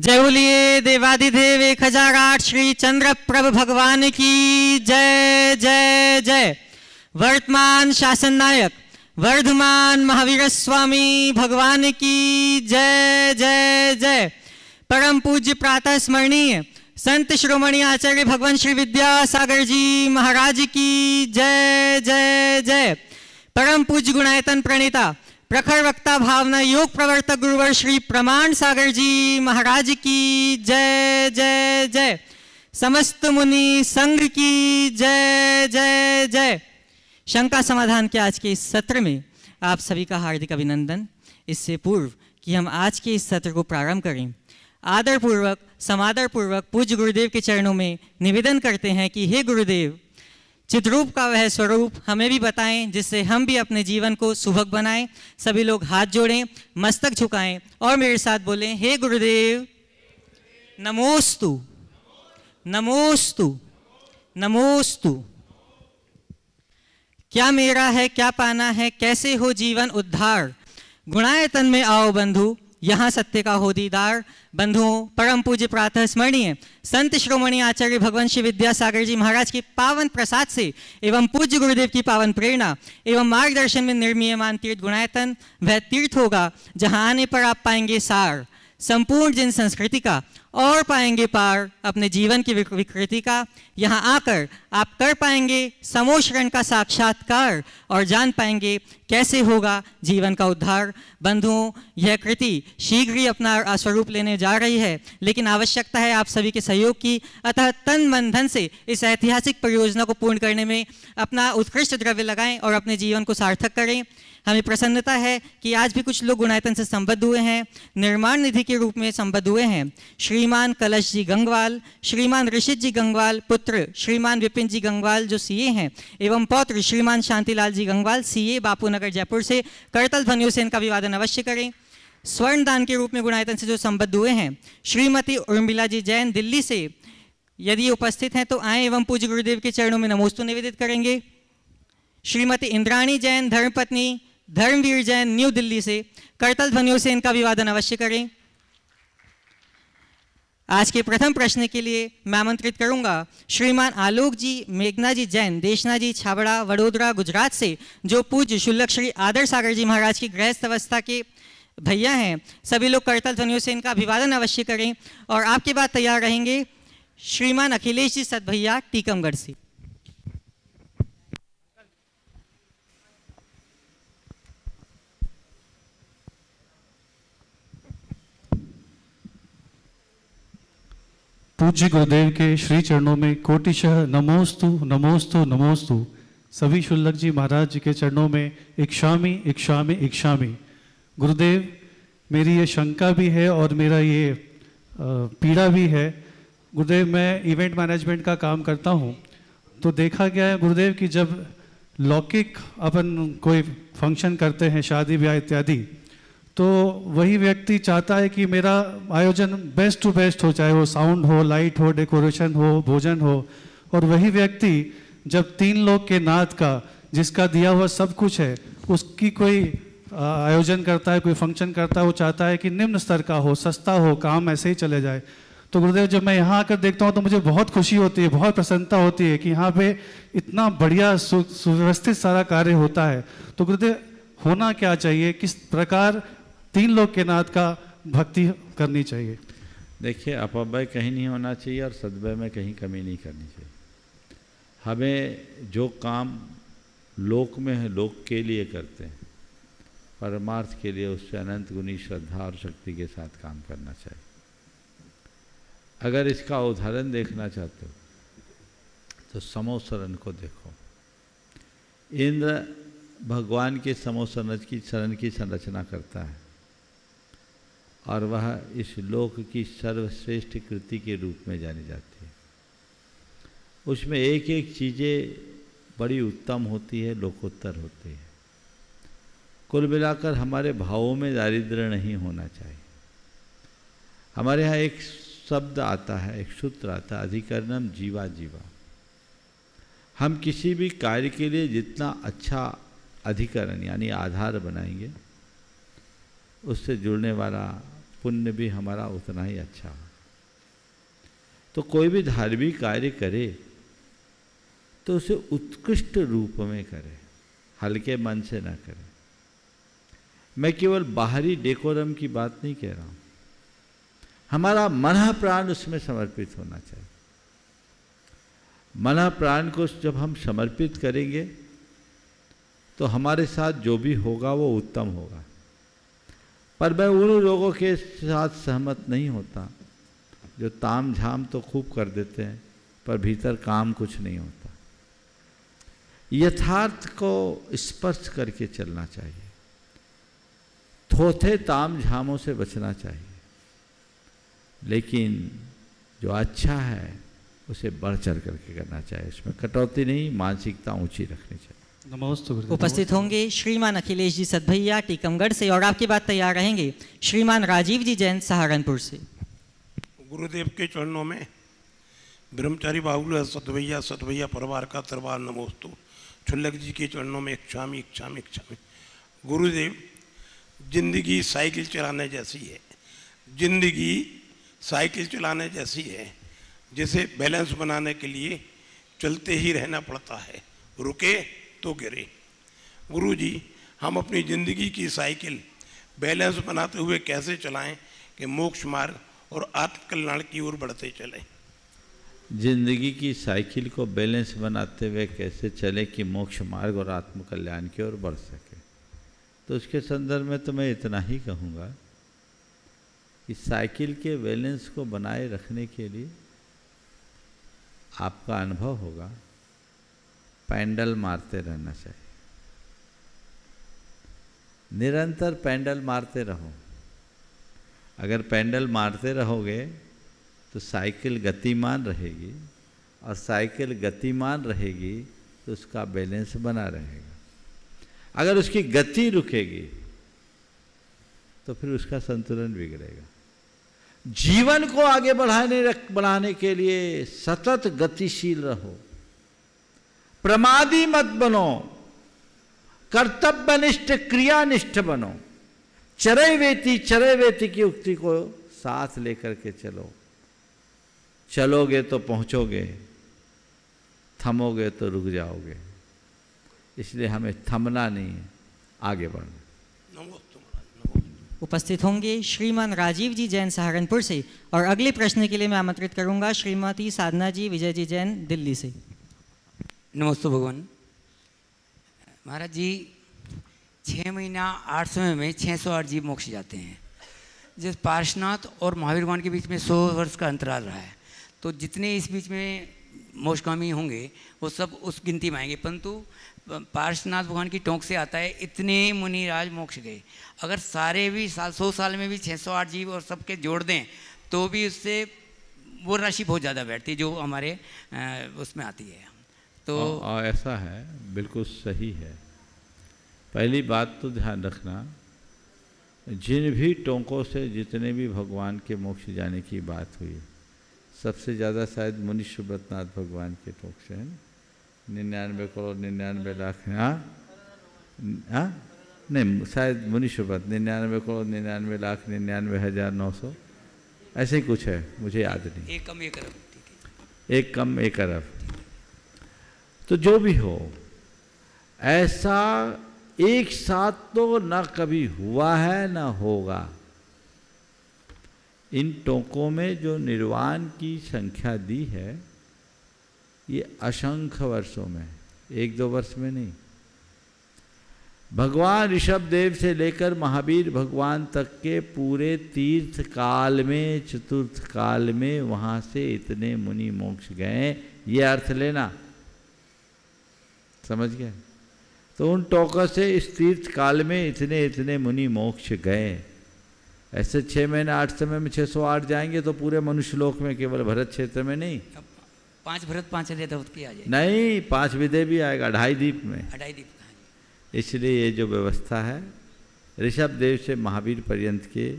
जय बोलिए देवाधिदेव 1008 श्री चंद्र प्रभ भगवान की जय जय जय। वर्तमान शासन नायक वर्धमान महावीर स्वामी भगवान की जय जय जय। परम पूज्य प्रातः स्मरणीय संत श्रोमणी आचार्य भगवान श्री विद्यासागर जी महाराज की जय जय जय। परम पूज्य गुणायतन प्रणेता प्रखर वक्ता भावना योग प्रवर्तक गुरुवर श्री प्रमाण सागर जी महाराज की जय जय जय। समस्त मुनि संघ की जय जय जय। शंका समाधान के आज के इस सत्र में आप सभी का हार्दिक अभिनंदन। इससे पूर्व कि हम आज के इस सत्र को प्रारंभ करें, आदरपूर्वक समादरपूर्वक पूज्य गुरुदेव के चरणों में निवेदन करते हैं कि हे गुरुदेव, चिद्रूप का वह स्वरूप हमें भी बताएं जिससे हम भी अपने जीवन को सुभग बनाएं। सभी लोग हाथ जोड़ें, मस्तक झुकाएं और मेरे साथ बोलें, हे गुरुदेव नमोस्तु नमोस्तु नमोस्तु। क्या मेरा है क्या पाना है, कैसे हो जीवन उद्धार। गुणायतन में आओ बंधु, यहाँ सत्य का हो दीदार। बंधुओं, परम पूज्य प्रातः स्मरणीय संत श्रोमणी आचार्य भगवान श्री विद्यासागर जी महाराज के पावन प्रसाद से एवं पूज्य गुरुदेव की पावन प्रेरणा एवं मार्गदर्शन में निर्मीयमान तीर्थ गुणायतन वह तीर्थ होगा जहाँ आने पर आप पाएंगे सार संपूर्ण जन संस्कृति का और पाएंगे पार अपने जीवन की विकृति का। यहाँ आकर आप कर पाएंगे समोशरण का साक्षात्कार और जान पाएंगे कैसे होगा जीवन का उद्धार। बंधुओं, यह कृति शीघ्र ही अपना स्वरूप लेने जा रही है, लेकिन आवश्यकता है आप सभी के सहयोग की। अतः तन मन धन से इस ऐतिहासिक परियोजना को पूर्ण करने में अपना उत्कृष्ट द्रव्य लगाएं और अपने जीवन को सार्थक करें। हमें प्रसन्नता है कि आज भी कुछ लोग गुणायतन से संबद्ध हुए हैं, निर्माण निधि के रूप में संबद्ध हुए हैं। श्रीमान कलश जी गंगवाल, श्रीमान ऋषित जी गंगवाल, पुत्र श्रीमान विपिन जी गंगवाल जो सीए हैं, एवं पौत्र श्रीमान शांतिलाल जी गंगवाल सीए बापू नगर जयपुर से करतल ध्वनियों से इनका अभिवादन अवश्य करें। स्वर्ण दान के रूप में गुणायतन से जो संबद्ध हुए हैं, श्रीमती उर्मिला जी जैन दिल्ली से यदि उपस्थित हैं तो आए एवं पूज्य गुरुदेव के चरणों में नमोस्तु निवेदित करेंगे। श्रीमती इंद्राणी जैन धर्मपत्नी धर्मवीर जैन न्यू दिल्ली से करतल ध्वनियों से इनका अभिवादन अवश्य करें। आज के प्रथम प्रश्न के लिए मैं आमंत्रित करूंगा श्रीमान आलोक जी मेघना जी जैन देशना जी छाबड़ा वडोदरा गुजरात से, जो पूज्य शुल्लक श्री आदर सागर जी महाराज की गृहस्थ अवस्था के भैया हैं। सभी लोग करतल ध्वनियों से इनका अभिवादन अवश्य करें। और आपके बाद तैयार रहेंगे श्रीमान अखिलेश जी सत भैया टीकमगढ़ से। पूज्य गुरुदेव के श्री चरणों में कोटिशः नमोस्तु नमोस्तु नमोस्तु। सभी शुल्लक जी महाराज जी के चरणों में इक्षामि इक्षामि इक्षामि। गुरुदेव, मेरी ये शंका भी है और मेरा ये पीड़ा भी है। गुरुदेव, मैं इवेंट मैनेजमेंट का काम करता हूँ, तो देखा गया है गुरुदेव कि जब लौकिक अपन कोई फंक्शन करते हैं, शादी ब्याह इत्यादि, तो वही व्यक्ति चाहता है कि मेरा आयोजन बेस्ट टू बेस्ट हो, चाहे वो साउंड हो, लाइट हो, डेकोरेशन हो, भोजन हो। और वही व्यक्ति जब 3 लोग के नाद का, जिसका दिया हुआ सब कुछ है, उसकी कोई आयोजन करता है, कोई फंक्शन करता है, वो चाहता है कि निम्न स्तर का हो, सस्ता हो, काम ऐसे ही चले जाए। तो गुरुदेव, जब मैं यहाँ आकर देखता हूँ तो मुझे बहुत खुशी होती है, बहुत प्रसन्नता होती है कि यहाँ पे इतना बढ़िया सुव्यवस्थित सारा कार्य होता है। तो गुरुदेव, होना क्या चाहिए, किस प्रकार 3 लोग के नाथ का भक्ति करनी चाहिए? देखिए, अपव्यय कहीं नहीं होना चाहिए और सद्व्यय में कहीं कमी नहीं करनी चाहिए। हमें जो काम लोक में है, लोक के लिए करते हैं, परमार्थ के लिए उससे अनंत गुनी श्रद्धा और शक्ति के साथ काम करना चाहिए। अगर इसका उदाहरण देखना चाहते हो तो समोसरण को देखो। इंद्र भगवान के समोसरण की संरचना करता है और वह इस लोक की सर्वश्रेष्ठ कृति के रूप में जानी जाती है। उसमें एक एक चीज़ें बड़ी उत्तम होती है, लोकोत्तर होती है। कुल मिलाकर हमारे भावों में दारिद्र्य नहीं होना चाहिए। हमारे यहाँ एक शब्द आता है, एक सूत्र आता है, अधिकरणम जीवा जीवा। हम किसी भी कार्य के लिए जितना अच्छा अधिकरण यानी आधार बनाएंगे, उससे जुड़ने वाला पुण्य भी हमारा उतना ही अच्छा हो। तो कोई भी धार्मिक कार्य करे तो उसे उत्कृष्ट रूप में करे, हल्के मन से ना करे। मैं केवल बाहरी डेकोरम की बात नहीं कह रहा हूँ, हमारा मन प्राण उसमें समर्पित होना चाहिए। मन प्राण को जब हम समर्पित करेंगे तो हमारे साथ जो भी होगा वो उत्तम होगा। पर मैं उन लोगों के साथ सहमत नहीं होता जो ताम झाम तो खूब कर देते हैं पर भीतर काम कुछ नहीं होता। यथार्थ को स्पर्श करके चलना चाहिए, थोथे ताम झामों से बचना चाहिए, लेकिन जो अच्छा है उसे बढ़ चढ़ करके करना चाहिए, उसमें कटौती नहीं, मानसिकता ऊंची रखनी चाहिए। नमस्ते गुरुदेव। उपस्थित होंगे श्रीमान अखिलेश जी सतभैया टीकमगढ़ से, और आपके बाद तैयार रहेंगे श्रीमान राजीव जी जैन सहारनपुर से। गुरुदेव के चरणों में ब्रह्मचारी बाबुल सतभैया परिवार का दरबार नमोस्तु। छुल्लक जी के चरणों में इच्छामी इच्छामी इच्छामी। गुरुदेव, जिंदगी साइकिल चलाने जैसी है, जिंदगी साइकिल चलाने जैसी है, जिसे बैलेंस बनाने के लिए चलते ही रहना पड़ता है, रुके तो गिरे। गुरु जी, हम अपनी ज़िंदगी की साइकिल बैलेंस बनाते हुए कैसे चलाएं कि मोक्ष मार्ग और आत्मकल्याण की ओर बढ़ते चलें? जिंदगी की साइकिल को बैलेंस बनाते हुए कैसे चले कि मोक्ष मार्ग और आत्मकल्याण की ओर बढ़ सके? तो उसके संदर्भ में तो मैं इतना ही कहूँगा कि साइकिल के बैलेंस को बनाए रखने के लिए आपका अनुभव होगा, पैडल मारते रहना चाहिए, निरंतर पैडल मारते रहो। अगर पैडल मारते रहोगे तो साइकिल गतिमान रहेगी, और साइकिल गतिमान रहेगी तो उसका बैलेंस बना रहेगा। अगर उसकी गति रुकेगी तो फिर उसका संतुलन बिगड़ेगा। जीवन को आगे बढ़ाने के लिए सतत गतिशील रहो, प्रमादी मत बनो, कर्तव्यनिष्ठ क्रियानिष्ठ बनो। चरय वेती की उक्ति को साथ लेकर के चलो। चलोगे तो पहुंचोगे, थमोगे तो रुक जाओगे। इसलिए हमें थमना नहीं है, आगे बढ़ना। उपस्थित होंगे श्रीमान राजीव जी जैन सहारनपुर से, और अगले प्रश्न के लिए मैं आमंत्रित करूंगा श्रीमती साधना जी विजय जी जैन दिल्ली से। नमस्ते भगवान। महाराज जी, 6 महीना 8 समय में 608 जीव मोक्ष जाते हैं। जिस पार्श्वनाथ और महावीर भगवान के बीच में 100 वर्ष का अंतराल रहा है, तो जितने इस बीच में मोक्षगामी होंगे वो सब उस गिनती में आएंगे, परंतु पार्श्वनाथ भगवान की टोंक से आता है इतने मुनिराज मोक्ष गए। अगर सारे भी 100 साल में भी 608 जीव और सबके जोड़ दें तो भी उससे वो राशि बहुत ज़्यादा बैठती है जो हमारे उसमें आती है। तो ऐसा है, बिल्कुल सही है। पहली बात तो ध्यान रखना, जिन भी टोंकों से जितने भी भगवान के मोक्ष जाने की बात हुई, सबसे ज़्यादा शायद मुनि सुब्रतनाथ भगवान के टोंक से है, 99 करोड़ 99 लाख। हाँ नहीं, शायद मुनि सुब्रत 99 करोड़ 99 लाख 99,900 ऐसे ही कुछ है, मुझे याद नहीं। एक कम एक अरब, एक कम एक अरब। तो जो भी हो, ऐसा एक साथ तो न कभी हुआ है न होगा। इन टोंकों में जो निर्वाण की संख्या दी है, ये असंख्य वर्षों में, 1-2 वर्ष में नहीं। भगवान ऋषभ देव से लेकर महावीर भगवान तक के पूरे तीर्थ काल में, चतुर्थ काल में वहाँ से इतने मुनि मोक्ष गए, ये अर्थ लेना, समझ गए? तो उन टोकों से इस तीर्थ काल में इतने इतने मुनि मोक्ष गए। ऐसे 6 महीने 8 समय में 608 जाएंगे तो पूरे मनुष्य लोक में, केवल भरत क्षेत्र में नहीं। 5 भरत 5 अजय दौत की आ जाए, नहीं 5 विदय भी आएगा, 2.5 द्वीप में। 2.5 द्वीप। इसलिए ये जो व्यवस्था है, ऋषभ देव से महावीर पर्यंत के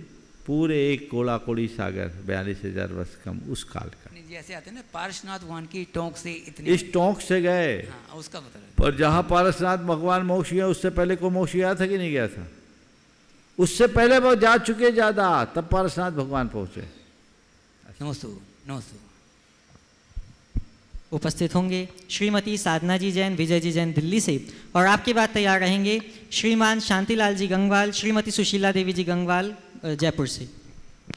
पूरे एक कोड़ा कोड़ी सागर 42,000 वर्ष कम उस काल का। जैसे आते हैं ना, पार्श्वनाथ भगवान की टोंक से इतने, इस टोंक से गए। हाँ, उसका बता रहे। पर जहाँ पार्श्वनाथ भगवान मोक्ष गया, उससे पहले को मोक्ष गया था कि नहीं गया था? उससे पहले वो जा चुके ज़्यादा, तब पारसनाथ भगवान पहुँचे। नमस्ते नमस्ते। उपस्थित होंगे श्रीमती साधना जी जैन, विजय जी जैन दिल्ली से, और आपके बाद तैयार रहेंगे श्रीमान शांतिलाल जी गंगवाल, श्रीमती सुशीला देवी जी गंगवाल जयपुर से।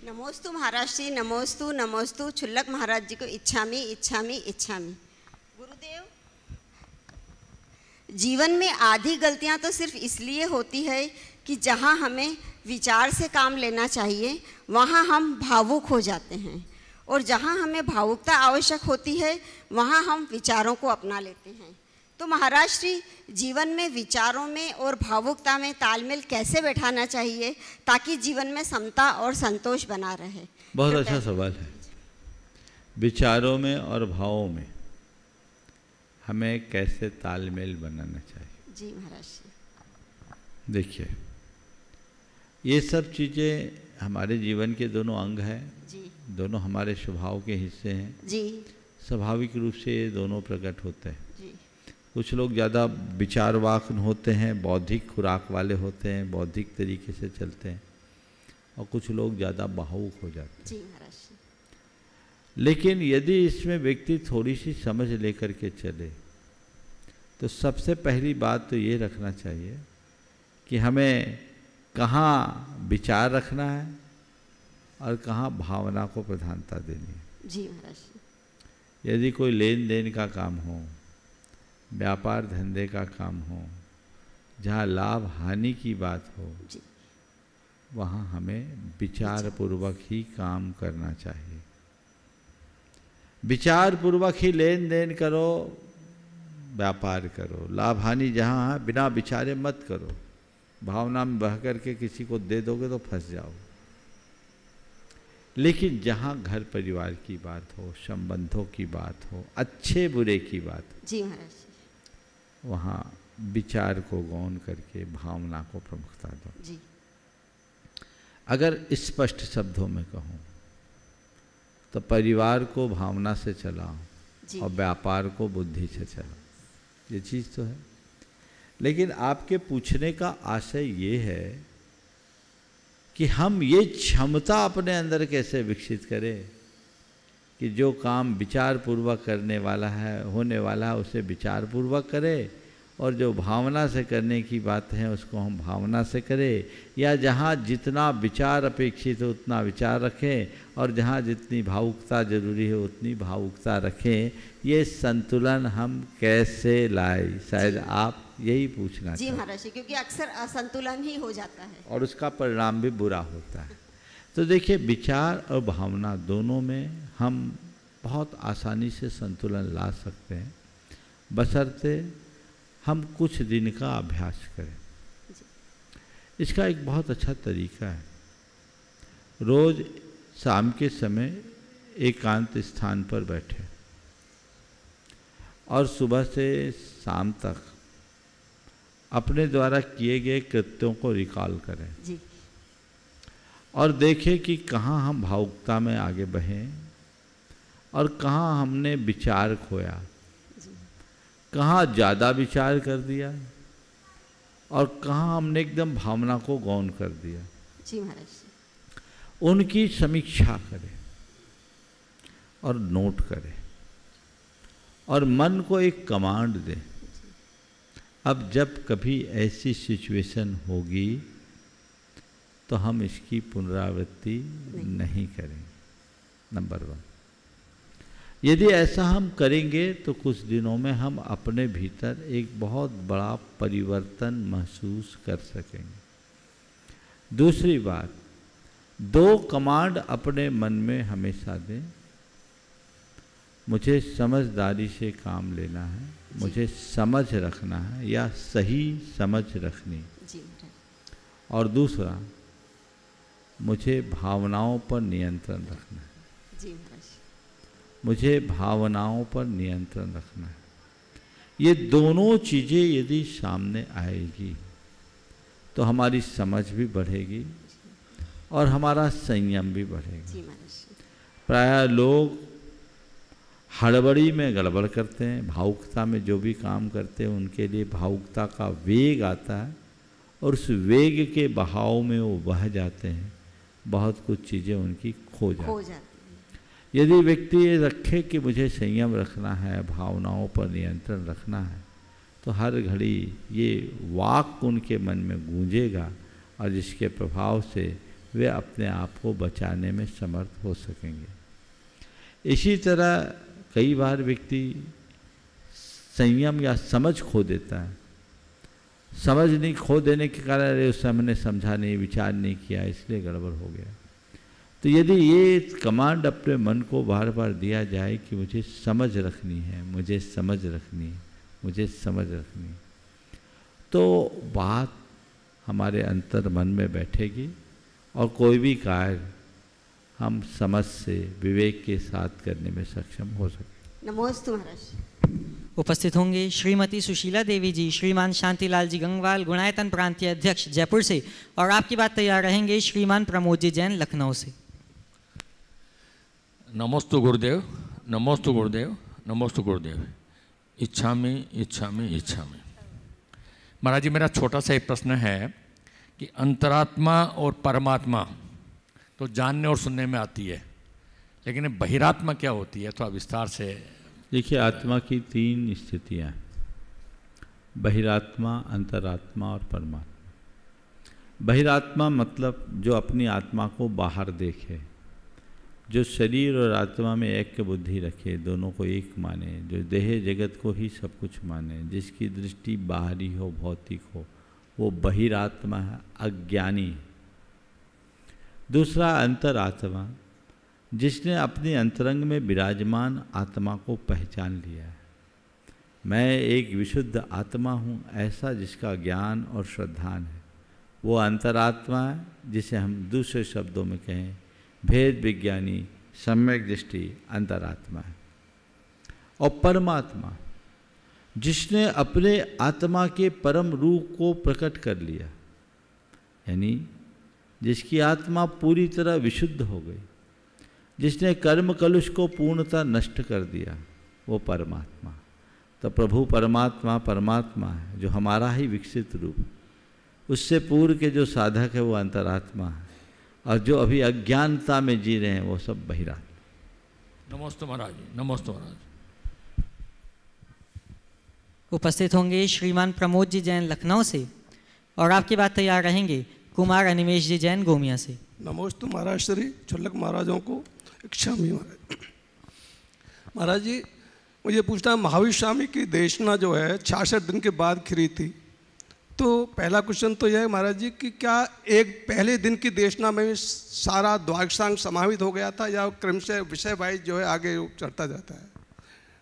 नमोस्तु महाराज जी, नमोस्तु नमोस्तु। छुल्लक महाराज जी को इच्छामी इच्छामी इच्छामी। गुरुदेव, जीवन में आधी गलतियां तो सिर्फ इसलिए होती है कि जहां हमें विचार से काम लेना चाहिए वहां हम भावुक हो जाते हैं, और जहां हमें भावुकता आवश्यक होती है वहां हम विचारों को अपना लेते हैं। तो महाराज श्री, जीवन में विचारों में और भावुकता में तालमेल कैसे बैठाना चाहिए ताकि जीवन में समता और संतोष बना रहे? बहुत अच्छा सवाल है। विचारों में और भावों में हमें कैसे तालमेल बनाना चाहिए? जी महाराज जी। देखिए, ये सब चीज़ें हमारे जीवन के दोनों अंग हैं जी। दोनों हमारे स्वभाव के हिस्से हैं जी। स्वाभाविक रूप से ये दोनों प्रकट होते हैं। जी। कुछ लोग ज़्यादा विचारवान होते हैं, बौद्धिक खुराक वाले होते हैं, बौद्धिक तरीके से चलते हैं, और कुछ लोग ज़्यादा भावुक हो जाते हैं। जी महाराज जी। लेकिन यदि इसमें व्यक्ति थोड़ी सी समझ लेकर के चले तो सबसे पहली बात तो ये रखना चाहिए कि हमें कहाँ विचार रखना है और कहाँ भावना को प्रधानता देनी है। जी महाराज जी। यदि कोई लेन देन का काम हो, व्यापार धंधे का काम हो, जहाँ लाभ हानि की बात हो, वहाँ हमें विचार पूर्वक ही काम करना चाहिए। विचार पूर्वक ही लेन देन करो, व्यापार करो। लाभ हानि जहाँ है बिना विचारे मत करो। भावना में बह करके किसी को दे दोगे तो फंस जाओ। लेकिन जहाँ घर परिवार की बात हो, संबंधों की बात हो, अच्छे बुरे की बात, जी महाराज, वहाँ विचार को गौण करके भावना को प्रमुखता दो। जी। अगर स्पष्ट शब्दों में कहूँ तो परिवार को भावना से चलाओ और व्यापार को बुद्धि से चलाओ। ये चीज़ तो है। लेकिन आपके पूछने का आशय ये है कि हम ये क्षमता अपने अंदर कैसे विकसित करें कि जो काम विचार पूर्वक करने वाला है, होने वाला है, उसे विचार पूर्वक करें, और जो भावना से करने की बात है उसको हम भावना से करें, या जहाँ जितना विचार अपेक्षित हो उतना विचार रखें और जहाँ जितनी भावुकता जरूरी है उतनी भावुकता रखें। ये संतुलन हम कैसे लाए, शायद आप यही पूछना जी महाराज, क्योंकि अक्सर असंतुलन ही हो जाता है और उसका परिणाम भी बुरा होता है। तो देखिए, विचार और भावना दोनों में हम बहुत आसानी से संतुलन ला सकते हैं, बशर्ते हम कुछ दिन का अभ्यास करें। इसका एक बहुत अच्छा तरीका है, रोज़ शाम के समय एकांत स्थान पर बैठे और सुबह से शाम तक अपने द्वारा किए गए कृत्यों को रिकॉल करें जी। और देखें कि कहाँ हम भावुकता में आगे बढ़ें और कहाँ हमने विचार खोया, कहाँ ज़्यादा विचार कर दिया और कहाँ हमने एकदम भावना को गौण कर दिया। जी महाराज, उनकी समीक्षा करें और नोट करें और मन को एक कमांड दें। अब जब कभी ऐसी सिचुएशन होगी तो हम इसकी पुनरावृत्ति नहीं करेंगे। नंबर 1, यदि ऐसा हम करेंगे तो कुछ दिनों में हम अपने भीतर एक बहुत बड़ा परिवर्तन महसूस कर सकेंगे। दूसरी बात, 2 कमांड अपने मन में हमेशा दें। मुझे समझदारी से काम लेना है, मुझे समझ रखना है या सही समझ रखनी, और दूसरा, मुझे भावनाओं पर नियंत्रण रखना है। जी, मुझे भावनाओं पर नियंत्रण रखना है। ये दोनों चीज़ें यदि सामने आएगी तो हमारी समझ भी बढ़ेगी और हमारा संयम भी बढ़ेगा। प्रायः लोग हड़बड़ी में गड़बड़ करते हैं, भावुकता में जो भी काम करते हैं उनके लिए भावुकता का वेग आता है और उस वेग के बहाव में वो बह जाते हैं, बहुत कुछ चीज़ें उनकी खो जाती हैं। यदि व्यक्ति ये रखे कि मुझे संयम रखना है, भावनाओं पर नियंत्रण रखना है, तो हर घड़ी ये वाक उनके मन में गूंजेगा और जिसके प्रभाव से वे अपने आप को बचाने में समर्थ हो सकेंगे। इसी तरह कई बार व्यक्ति संयम या समझ खो देता है। समझ नहीं खो देने के कारण अरे उस समय मैंने समझा नहीं, विचार नहीं किया, इसलिए गड़बड़ हो गया। तो यदि ये कमांड अपने मन को बार बार दिया जाए कि मुझे समझ रखनी है, मुझे समझ रखनी है, मुझे समझ रखनी है, तो बात हमारे अंतर मन में बैठेगी और कोई भी कार्य हम समझ से, विवेक के साथ करने में सक्षम हो सके। नमोस्तु महाराज। उपस्थित होंगे श्रीमती सुशीला देवी जी, श्रीमान शांतिलाल जी गंगवाल, गुणायतन प्रांतीय अध्यक्ष जयपुर से, और आपकी बात तैयार रहेंगे श्रीमान प्रमोद जी जैन लखनऊ से। नमोस्तु गुरुदेव, नमोस्तु गुरुदेव, नमोस्तु गुरुदेव। इच्छामि इच्छामि इच्छामि। महाराज जी, मेरा छोटा सा एक प्रश्न है कि अंतरात्मा और परमात्मा तो जानने और सुनने में आती है, लेकिन बहिरात्मा क्या होती है, थोड़ा विस्तार से। देखिए, आत्मा की 3 स्थितियाँ, बहिरात्मा, अंतरात्मा और परमात्मा। बहिरात्मा मतलब जो अपनी आत्मा को बाहर देखे, जो शरीर और आत्मा में ऐक्य बुद्धि रखे, दोनों को एक माने, जो देह जगत को ही सब कुछ माने, जिसकी दृष्टि बाहरी हो, भौतिक हो, वो बहिरात्मा है, अज्ञानी है। दूसरा अंतरात्मा, जिसने अपने अंतरंग में विराजमान आत्मा को पहचान लिया है। मैं एक विशुद्ध आत्मा हूँ, ऐसा जिसका ज्ञान और श्रद्धान है, वो अंतरात्मा है, जिसे हम दूसरे शब्दों में कहें भेद विज्ञानी, सम्यक दृष्टि अंतरात्मा है। और परमात्मा, जिसने अपने आत्मा के परम रूप को प्रकट कर लिया, यानी जिसकी आत्मा पूरी तरह विशुद्ध हो गई, जिसने कर्म कलुष को पूर्णतः नष्ट कर दिया, वो परमात्मा। तो प्रभु परमात्मा परमात्मा है, जो हमारा ही विकसित रूप। उससे पूर्व के जो साधक है वो अंतरात्मा है, और जो अभी अज्ञानता में जी रहे हैं वो सब बहिरात्मा। नमोस्तु महाराज जी, नमोस्तु महाराज। उपस्थित होंगे श्रीमान प्रमोद जी जैन लखनऊ से, और आपकी बात तैयार रहेंगे कुमार अनिमेश जी जैन गोमिया से। नमोस्तु महाराज श्री छुल्लक महाराजों को इच्छामी महाराज। महाराज जी, मुझे पूछना, महावीर स्वामी की देशना जो है 66 दिन के बाद खिरी थी, तो पहला क्वेश्चन तो यह है महाराज जी कि क्या एक पहले दिन की देशना में सारा द्वादशांग समाहित हो गया था, या क्रमशः विषय वाइज जो है आगे चढ़ता जाता है?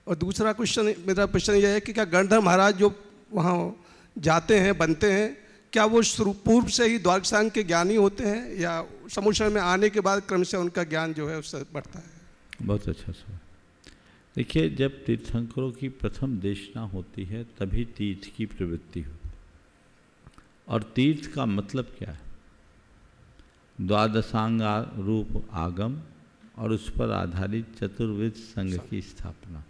और दूसरा क्वेश्चन, मेरा प्रश्न यह है कि क्या गणधर महाराज जो वहाँ जाते हैं, बनते हैं, क्या वो पूर्व से ही द्वादशांग के ज्ञानी होते हैं, या समुद्र में आने के बाद क्रमशः उनका ज्ञान जो है उससे बढ़ता है? बहुत अच्छा सवाल। देखिए, जब तीर्थंकरों की प्रथम देशना होती है तभी तीर्थ की प्रवृत्ति होती है। और तीर्थ का मतलब क्या है? द्वादशांग रूप आगम और उस पर आधारित चतुर्विध संघ की स्थापना।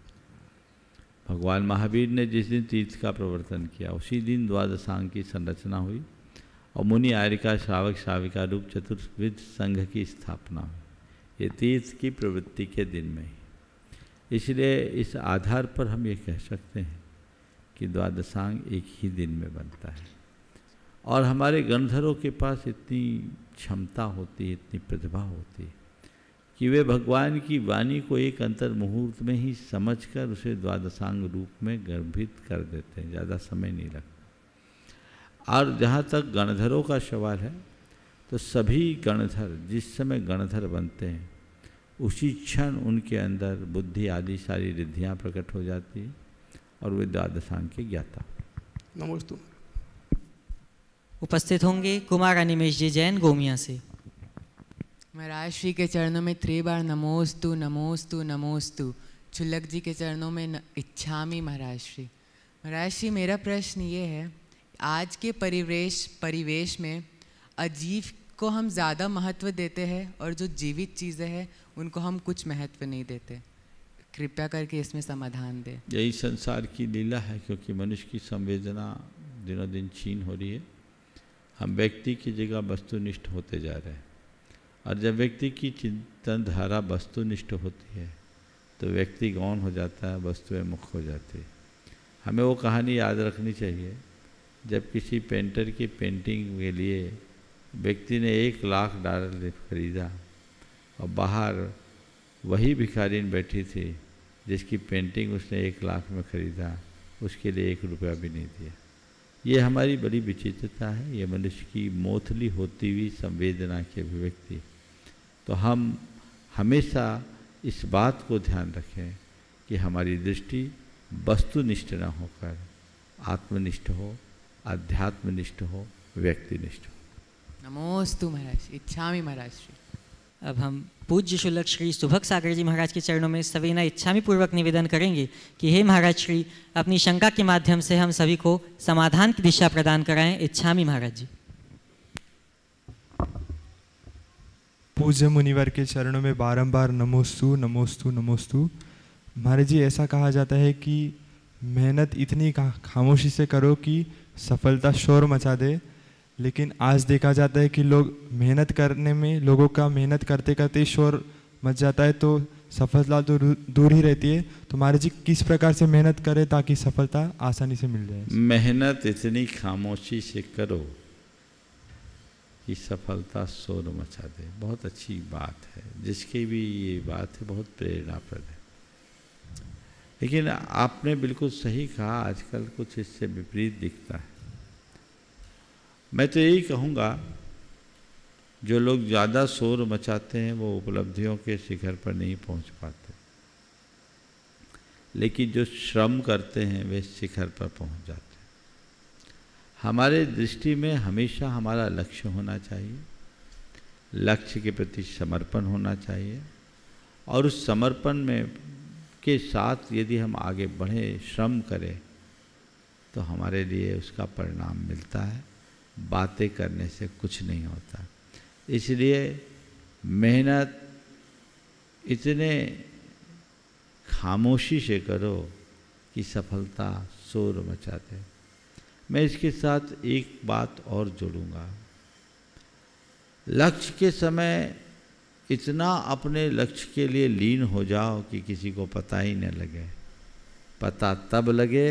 भगवान महावीर ने जिस दिन तीर्थ का प्रवर्तन किया, उसी दिन द्वादशांग की संरचना हुई और मुनि आर्यिका श्रावक श्राविका रूप चतुर्विध संघ की स्थापना हुई। ये तीर्थ की प्रवृत्ति के दिन में ही। इसलिए इस आधार पर हम ये कह सकते हैं कि द्वादशांग एक ही दिन में बनता है। और हमारे गणधरों के पास इतनी क्षमता होती है, इतनी प्रतिभा होती है कि वे भगवान की वाणी को एक अंतर मुहूर्त में ही समझकर उसे द्वादशांग रूप में गर्भित कर देते हैं, ज़्यादा समय नहीं लगता। और जहाँ तक गणधरों का सवाल है, तो सभी गणधर जिस समय गणधर बनते हैं उसी क्षण उनके अंदर बुद्धि आदि सारी रिद्धियाँ प्रकट हो जाती है और वे द्वादशांग के ज्ञाता। नमस्ते। उपस्थित होंगे कुमार अनिमेश जी जैन गोमिया से। महाराज श्री के चरणों में 3 बार नमोस्तु नमोस्तु नमोस्तु। छुल्लक जी के चरणों में इच्छामी महाराज श्री। महाराज श्री, मेरा प्रश्न ये है, आज के परिवेश में अजीव को हम ज़्यादा महत्व देते हैं और जो जीवित चीज़ें हैं उनको हम कुछ महत्व नहीं देते। कृपया करके इसमें समाधान दें। यही संसार की लीला है, क्योंकि मनुष्य की संवेदना दिनों दिन क्षीण हो रही है हम व्यक्ति की जगह वस्तुनिष्ठ होते जा रहे हैं। और जब व्यक्ति की चिंतन धारा वस्तुनिष्ठ होती है तो व्यक्ति गौण हो जाता है, वस्तुएं मुख हो जाती है। हमें वो कहानी याद रखनी चाहिए, जब किसी पेंटर की पेंटिंग के लिए व्यक्ति ने $1,00,000 खरीदा और बाहर वही भिखारीन बैठी थी जिसकी पेंटिंग उसने 1,00,000 में खरीदा, उसके लिए ₹1 भी नहीं दिया। ये हमारी बड़ी विचित्रता है, ये मनुष्य की मोथली होती हुई संवेदना की अभिव्यक्ति। तो हम हमेशा इस बात को ध्यान रखें कि हमारी दृष्टि वस्तुनिष्ठ न होकर आत्मनिष्ठ हो, अध्यात्मनिष्ठ हो, व्यक्तिनिष्ठ हो। नमोस्तु महाराज, इच्छामि महाराज श्री। अब हम पूज्य शुल्लक श्री सुभग सागर जी महाराज के चरणों में सविनय इच्छामि पूर्वक निवेदन करेंगे कि हे महाराज श्री, अपनी शंका के माध्यम से हम सभी को समाधान की दिशा प्रदान कराएं। इच्छामि महाराज जी। पूज्य मुनिवर के चरणों में बारंबार नमोस्तु नमोस्तु नमोस्तु। महाराज जी, ऐसा कहा जाता है कि मेहनत इतनी खामोशी से करो कि सफलता शोर मचा दे, लेकिन आज देखा जाता है कि लोग मेहनत करने में, लोगों का मेहनत करते करते शोर मच जाता है, तो सफलता तो दूर ही रहती है। तो महाराज जी, किस प्रकार से मेहनत करें ताकि सफलता आसानी से मिल जाए? मेहनत इतनी खामोशी से करो कि सफलता शोर मचा दे। बहुत अच्छी बात है, जिसकी भी ये बात है बहुत प्रेरणाप्रद है। लेकिन आपने बिल्कुल सही कहा, आजकल कुछ इससे विपरीत दिखता है। मैं तो यही कहूँगा, जो लोग ज़्यादा शोर मचाते हैं वो उपलब्धियों के शिखर पर नहीं पहुँच पाते, लेकिन जो श्रम करते हैं वे शिखर पर पहुँच जाते हैं। हमारे दृष्टि में हमेशा हमारा लक्ष्य होना चाहिए, लक्ष्य के प्रति समर्पण होना चाहिए, और उस समर्पण में के साथ यदि हम आगे बढ़ें, श्रम करें, तो हमारे लिए उसका परिणाम मिलता है। बातें करने से कुछ नहीं होता। इसलिए मेहनत इतने खामोशी से करो कि सफलता शोर मचा दे। मैं इसके साथ एक बात और जोड़ूंगा। लक्ष्य के समय इतना अपने लक्ष्य के लिए लीन हो जाओ कि किसी को पता ही न लगे। पता तब लगे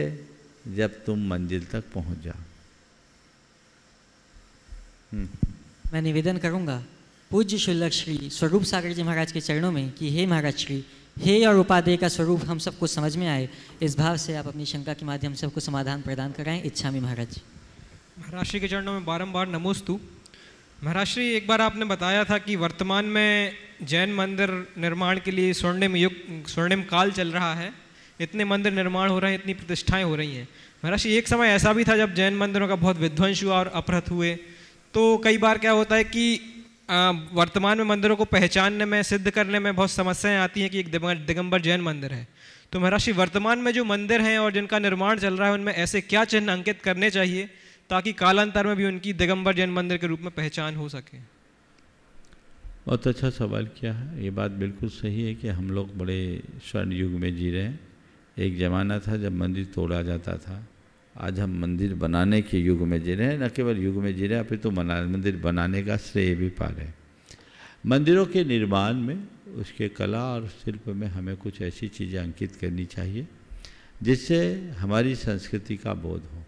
जब तुम मंजिल तक पहुंच जाओ। मैं निवेदन करूंगा पूज्य शुल्लक श्री स्वरूप सागर जी महाराज के चरणों में कि हे महाराज श्री, हे और उपादेय का स्वरूप हम सबको समझ में आए, इस भाव से आप अपनी शंका के माध्यम से सबको समाधान प्रदान कराएं। इच्छामि महाराज जी। महाराज श्री के चरणों में बारंबार नमोस्तु। महाराज श्री, एक बार आपने बताया था कि वर्तमान में जैन मंदिर निर्माण के लिए स्वर्णिम काल चल रहा है, इतने मंदिर निर्माण हो रहे हैं, इतनी प्रतिष्ठाएं हो रही हैं। महाराज श्री, एक समय ऐसा भी था जब जैन मंदिरों का बहुत विध्वंस हुआ और अपहृत हुए। तो कई बार क्या होता है कि वर्तमान में मंदिरों को पहचानने में, सिद्ध करने में बहुत समस्याएं आती हैं कि एक दिगंबर जैन मंदिर है। तो महाराज श्री, वर्तमान में जो मंदिर हैं और जिनका निर्माण चल रहा है, उनमें ऐसे क्या चिन्ह अंकित करने चाहिए ताकि कालांतर में भी उनकी दिगंबर जैन मंदिर के रूप में पहचान हो सके? बहुत अच्छा सवाल किया है। ये बात बिल्कुल सही है कि हम लोग बड़े स्वर्ण युग में जी रहे हैं। एक ज़माना था जब मंदिर तोड़ा जाता था, आज हम मंदिर बनाने के युग में जी रहे हैं। न केवल युग में जी रहे हैं, अभी तो मंदिर बनाने का श्रेय भी पा रहे हैं। मंदिरों के निर्माण में, उसके कला और शिल्प में हमें कुछ ऐसी चीज़ें अंकित करनी चाहिए जिससे हमारी संस्कृति का बोध हो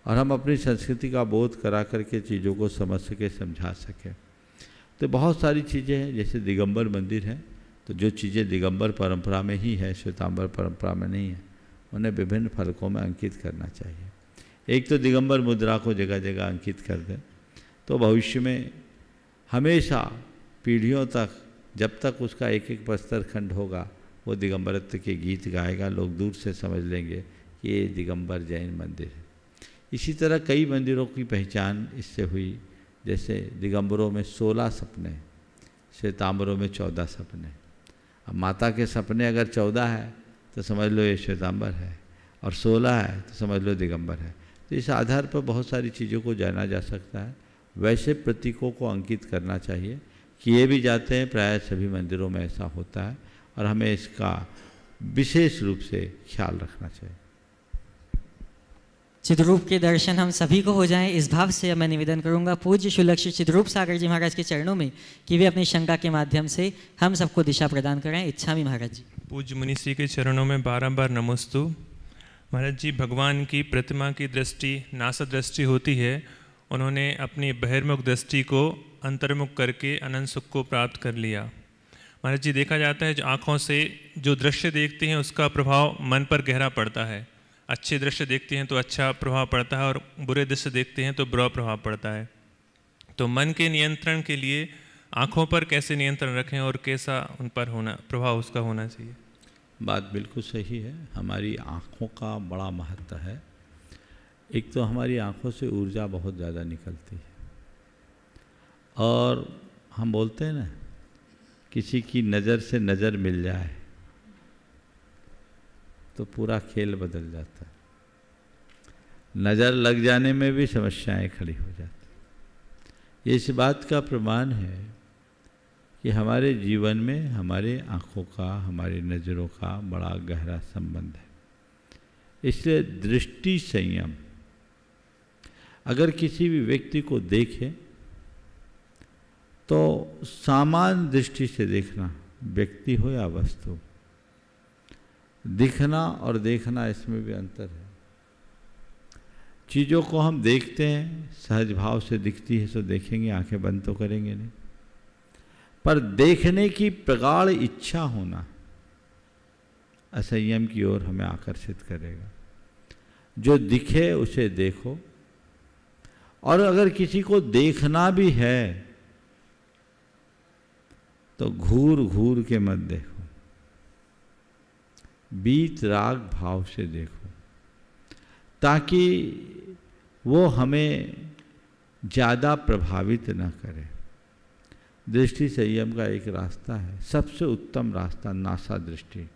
और हम अपनी संस्कृति का बोध करा करके चीज़ों को समझ सके, समझा सकें। तो बहुत सारी चीज़ें हैं, जैसे दिगंबर मंदिर है, तो जो चीज़ें दिगंबर परंपरा में ही है, श्वेतांबर परंपरा में नहीं है, उन्हें विभिन्न फलकों में अंकित करना चाहिए। एक तो दिगंबर मुद्रा को जगह जगह अंकित कर दें, तो भविष्य में हमेशा पीढ़ियों तक, जब तक उसका एक एक प्रस्तर खंड होगा, वो दिगंबरत्व के गीत गाएगा। लोग दूर से समझ लेंगे कि ये दिगंबर जैन मंदिर है। इसी तरह कई मंदिरों की पहचान इससे हुई, जैसे दिगंबरों में 16 सपने, श्वेतांबरों में 14 सपने। अब माता के सपने अगर 14 है तो समझ लो ये श्वेतांबर है, और 16 है तो समझ लो दिगंबर है। तो इस आधार पर बहुत सारी चीज़ों को जाना जा सकता है। वैसे प्रतीकों को अंकित करना चाहिए, किए भी जाते हैं, प्रायः सभी मंदिरों में ऐसा होता है, और हमें इसका विशेष रूप से ख्याल रखना चाहिए। चिद्रूप के दर्शन हम सभी को हो जाएं, इस भाव से मैं निवेदन करूंगा पूज्य शुलक श्री चिद्रूप सागर जी महाराज के चरणों में कि वे अपनी शंका के माध्यम से हम सबको दिशा प्रदान करें। इच्छामि महाराज जी। पूज्य मुनिश्री के चरणों में बारंबार नमोस्तु। महाराज जी, भगवान की प्रतिमा की दृष्टि नासा दृष्टि होती है, उन्होंने अपनी बहिर्मुख दृष्टि को अंतर्मुख करके अनंत सुख को प्राप्त कर लिया। महाराज जी, देखा जाता है जो आँखों से जो दृश्य देखते हैं उसका प्रभाव मन पर गहरा पड़ता है। अच्छे दृश्य देखते हैं तो अच्छा प्रभाव पड़ता है और बुरे दृश्य देखते हैं तो बुरा प्रभाव पड़ता है। तो मन के नियंत्रण के लिए आँखों पर कैसे नियंत्रण रखें और कैसा उन पर प्रभाव उसका होना चाहिए? बात बिल्कुल सही है। हमारी आँखों का बड़ा महत्व है। एक तो हमारी आँखों से ऊर्जा बहुत ज़्यादा निकलती है और हम बोलते हैं ना, किसी की नज़र से नज़र मिल जाए तो पूरा खेल बदल जाता है। नज़र लग जाने में भी समस्याएं खड़ी हो जाती। ये इस बात का प्रमाण है कि हमारे जीवन में हमारे आँखों का, हमारी नज़रों का बड़ा गहरा संबंध है। इसलिए दृष्टि संयम, अगर किसी भी व्यक्ति को देखें तो सामान्य दृष्टि से देखना, व्यक्ति हो या वस्तु, दिखना और देखना इसमें भी अंतर है। चीज़ों को हम देखते हैं, सहज भाव से दिखती है तो देखेंगे, आंखें बंद तो करेंगे नहीं, पर देखने की प्रगाढ़ इच्छा होना असंयम की ओर हमें आकर्षित करेगा। जो दिखे उसे देखो, और अगर किसी को देखना भी है तो घूर घूर के मत देखो, बीत राग भाव से देखो, ताकि वो हमें ज़्यादा प्रभावित न करे। दृष्टि संयम का एक रास्ता है, सबसे उत्तम रास्ता नासा दृष्टि,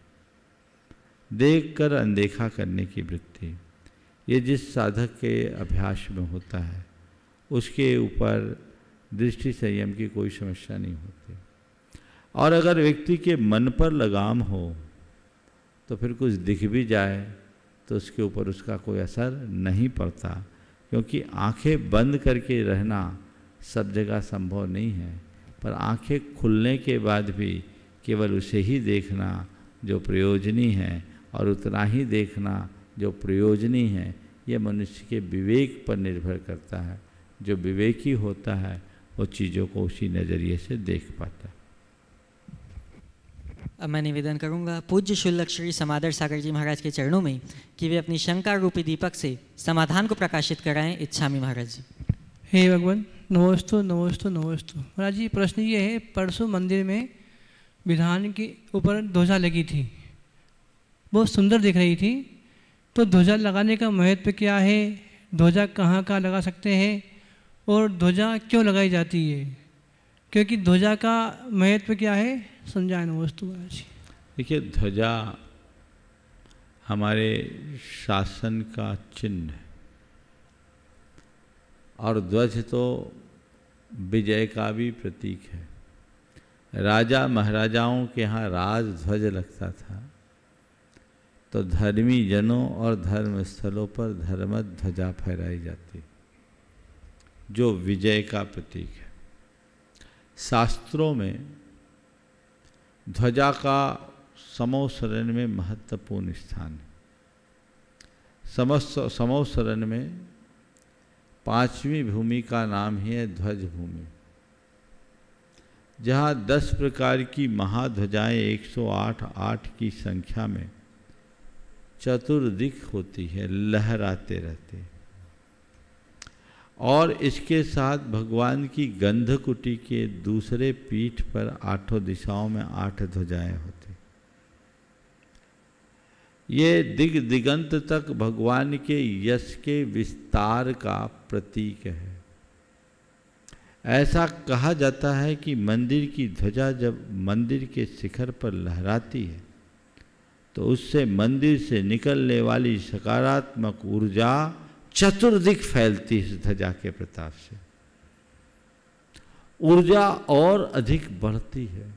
देखकर अनदेखा करने की वृत्ति। ये जिस साधक के अभ्यास में होता है उसके ऊपर दृष्टि संयम की कोई समस्या नहीं होती। और अगर व्यक्ति के मन पर लगाम हो तो फिर कुछ दिख भी जाए तो उसके ऊपर उसका कोई असर नहीं पड़ता, क्योंकि आंखें बंद करके रहना सब जगह संभव नहीं है, पर आंखें खुलने के बाद भी केवल उसे ही देखना जो प्रयोजनी है और उतना ही देखना जो प्रयोजनी है, ये मनुष्य के विवेक पर निर्भर करता है। जो विवेकी होता है वो चीज़ों को उसी नज़रिए से देख पाता है। अब मैं निवेदन करूंगा पूज्य शुल्लक श्री समादर सागर जी महाराज के चरणों में कि वे अपनी शंका रूपी दीपक से समाधान को प्रकाशित कराएं। इच्छामि महाराज जी। हे भगवान, नमोस्तु नमोस्तु नमोस्तु। महाराज जी, प्रश्न ये है, परसों मंदिर में विधान के ऊपर ध्वजा लगी थी, बहुत सुंदर दिख रही थी, तो ध्वजा लगाने का महत्व क्या है? ध्वजा कहाँ कहाँ लगा सकते हैं और ध्वजा क्यों लगाई जाती है? क्योंकि ध्वजा का महत्व क्या है, समझाएं। नमोस्तु महाराज जी। देखिए, ध्वजा हमारे शासन का चिन्ह है और ध्वज तो विजय का भी प्रतीक है। राजा महाराजाओं के यहाँ राज ध्वज लगता था तो धर्मी जनों और धर्म स्थलों पर धर्म ध्वजा फहराई जाती, जो विजय का प्रतीक है। शास्त्रों में ध्वजा का समोसरण में महत्वपूर्ण स्थान है। समोसरण में पांचवी भूमि का नाम ही है ध्वज भूमि, जहाँ 10 प्रकार की महाध्वजाएं 108 की संख्या में चतुर्दिक होती है, लहराते रहते। और इसके साथ भगवान की गंधकुटी के दूसरे पीठ पर 8 दिशाओं में 8 ध्वजाएं होती। ये दिग दिगंत तक भगवान के यश के विस्तार का प्रतीक है। ऐसा कहा जाता है कि मंदिर की ध्वजा जब मंदिर के शिखर पर लहराती है तो उससे मंदिर से निकलने वाली सकारात्मक ऊर्जा चतुर्दिक फैलती है। ध्वजा के प्रताप से ऊर्जा और अधिक बढ़ती है।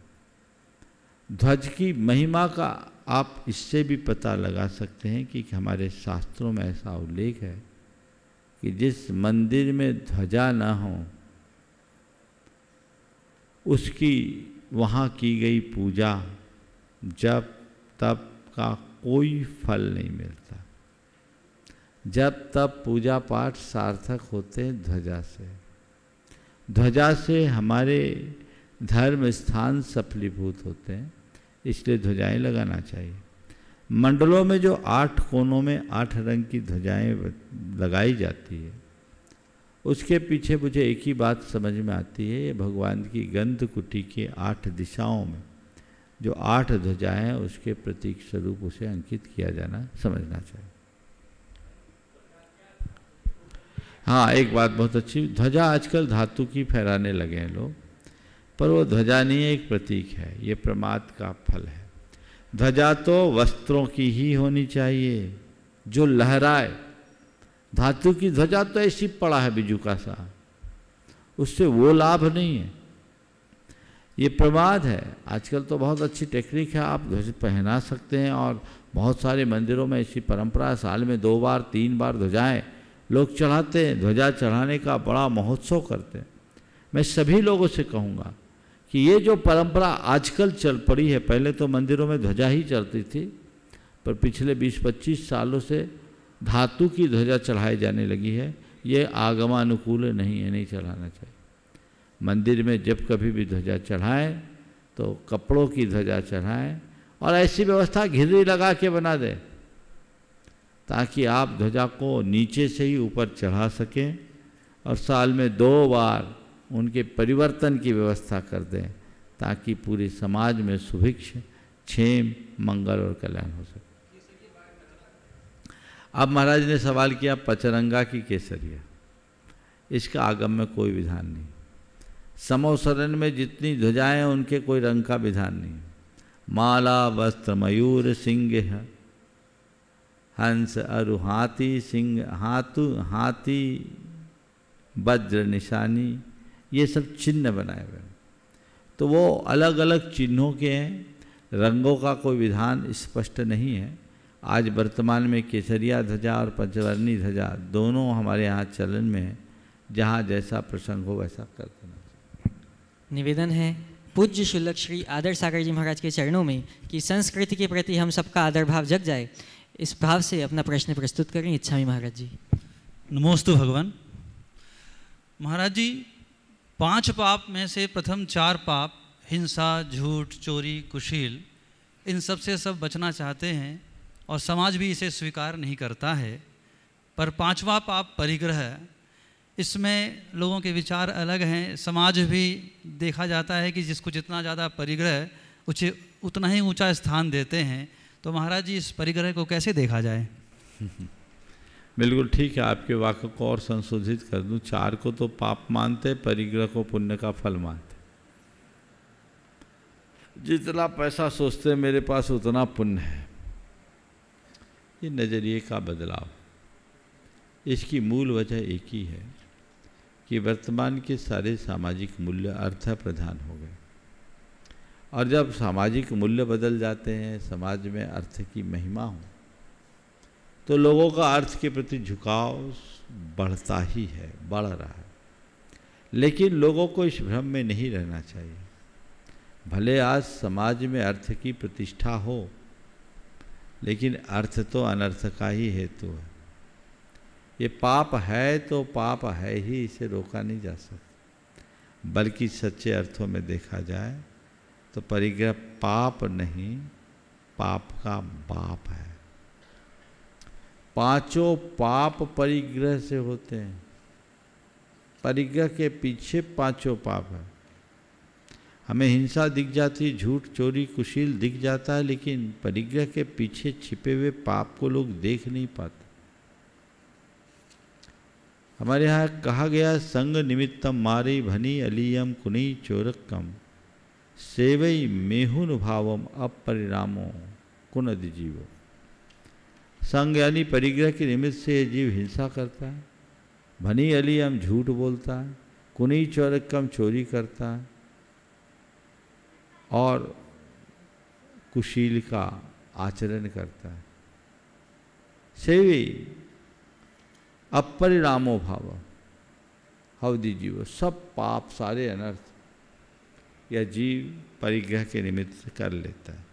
ध्वज की महिमा का आप इससे भी पता लगा सकते हैं कि हमारे शास्त्रों में ऐसा उल्लेख है कि जिस मंदिर में ध्वजा न हो उसकी वहाँ की गई पूजा जब तब का कोई फल नहीं मिलता। जब तब पूजा पाठ सार्थक होते हैं ध्वजा से। ध्वजा से हमारे धर्म स्थान सफलीभूत होते हैं, इसलिए ध्वजाएं लगाना चाहिए। मंडलों में जो 8 कोनों में 8 रंग की ध्वजाएं लगाई जाती है, उसके पीछे मुझे एक ही बात समझ में आती है, ये भगवान की गंध कुटी के 8 दिशाओं में जो 8 ध्वजाएं हैं उसके प्रतीक स्वरूप उसे अंकित किया जाना समझना चाहिए। हाँ, एक बात बहुत अच्छी, ध्वजा आजकल धातु की फहराने लगे हैं लोग, पर वो ध्वजा नहीं है, एक प्रतीक है, ये प्रमाद का फल है। ध्वजा तो वस्त्रों की ही होनी चाहिए जो लहराए। धातु की ध्वजा तो ऐसी पड़ा है बिजू का सा, उससे वो लाभ नहीं है, ये प्रमाद है। आजकल तो बहुत अच्छी टेक्निक है, आप ध्वज पहना सकते हैं और बहुत सारे मंदिरों में ऐसी परंपरा है, साल में 2 बार 3 बार ध्वजाएं लोग चढ़ाते हैं, ध्वजा चढ़ाने का बड़ा महोत्सव करते हैं। मैं सभी लोगों से कहूँगा कि ये जो परंपरा आजकल चल पड़ी है, पहले तो मंदिरों में ध्वजा ही चलती थी, पर पिछले 20-25 सालों से धातु की ध्वजा चढ़ाई जाने लगी है, ये आगमानुकूल नहीं है, नहीं चढ़ाना चाहिए। मंदिर में जब कभी भी ध्वजा चढ़ाएं तो कपड़ों की ध्वजा चढ़ाएं और ऐसी व्यवस्था घिर्री लगा के बना दें ताकि आप ध्वजा को नीचे से ही ऊपर चढ़ा सकें और साल में 2 बार उनके परिवर्तन की व्यवस्था कर दें ताकि पूरे समाज में सुभिक्ष, क्षेम, मंगल और कल्याण हो सके। अब महाराज ने सवाल किया पचरंगा की केसरिया, इसका आगम में कोई विधान नहीं। समोसरण में जितनी ध्वजाएं हैं उनके कोई रंग का विधान नहीं। माला, वस्त्र, मयूर, सिंह, हंस, अरु, हाथी, सिंह, हाथी, वज्र, निशानी, ये सब चिन्ह बनाए हुए हैं। तो वो अलग अलग चिन्हों के हैं, रंगों का कोई विधान स्पष्ट नहीं है। आज वर्तमान में केसरिया ध्वजा और पंचवर्णी ध्वजा दोनों हमारे यहाँ चलन में है, जहाँ जैसा प्रसंग हो वैसा कर देना चाहिए। निवेदन है पूज्य शुल्लक श्री आदर सागर जी महाराज के चरणों में कि संस्कृति के प्रति हम सबका आदर भाव जग जाए, इस भाव से अपना प्रश्न प्रस्तुत करें। इच्छामी महाराज जी। नमोस्तु भगवान। महाराज जी, 5 पाप में से प्रथम 4 पाप हिंसा, झूठ, चोरी, कुशील, इन सब से सब बचना चाहते हैं और समाज भी इसे स्वीकार नहीं करता है। पर 5वां पाप परिग्रह, इसमें लोगों के विचार अलग हैं। समाज भी देखा जाता है कि जिसको जितना ज़्यादा परिग्रह उसे उतना ही ऊंचा स्थान देते हैं। तो महाराज जी, इस परिग्रह को कैसे देखा जाए? बिल्कुल ठीक है, आपके वाक्य को और संशोधित कर दूं। 4 को तो पाप मानते, परिग्रह को पुण्य का फल मानते। जितना पैसा सोचते मेरे पास उतना पुण्य है, ये नज़रिए का बदलाव। इसकी मूल वजह एक ही है कि वर्तमान के सारे सामाजिक मूल्य अर्थ प्रधान हो गए, और जब सामाजिक मूल्य बदल जाते हैं, समाज में अर्थ की महिमा हो, तो लोगों का अर्थ के प्रति झुकाव बढ़ता ही है, बढ़ रहा है। लेकिन लोगों को इस भ्रम में नहीं रहना चाहिए। भले आज समाज में अर्थ की प्रतिष्ठा हो, लेकिन अर्थ तो अनर्थ का ही हेतु है। ये पाप है तो पाप है ही, इसे रोका नहीं जा सकता। बल्कि सच्चे अर्थों में देखा जाए तो परिग्रह पाप नहीं, पाप का बाप है। 5 पाप परिग्रह से होते हैं। परिग्रह के पीछे 5 पाप है। हमें हिंसा दिख जाती है, झूठ, चोरी, कुशील दिख जाता है, लेकिन परिग्रह के पीछे छिपे हुए पाप को लोग देख नहीं पाते। हमारे यहाँ कहा गया, संग निमित्तम मारे भनी अलियम कुनी चोरक्कम सेवई मेहुन भावम अपरिणामो कुनद जीवो। संग यानी परिग्रह के निमित्त से ये जीव हिंसा करता है, भनी अलियम झूठ बोलता है, कुनी चोरक्कम चोरी करता है, और कुशील का आचरण करता है। सेवी अपरिणामो भाव हवदि जीव, सब पाप सारे अनर्थ यह जीव परिग्रह के निमित्त कर लेता है।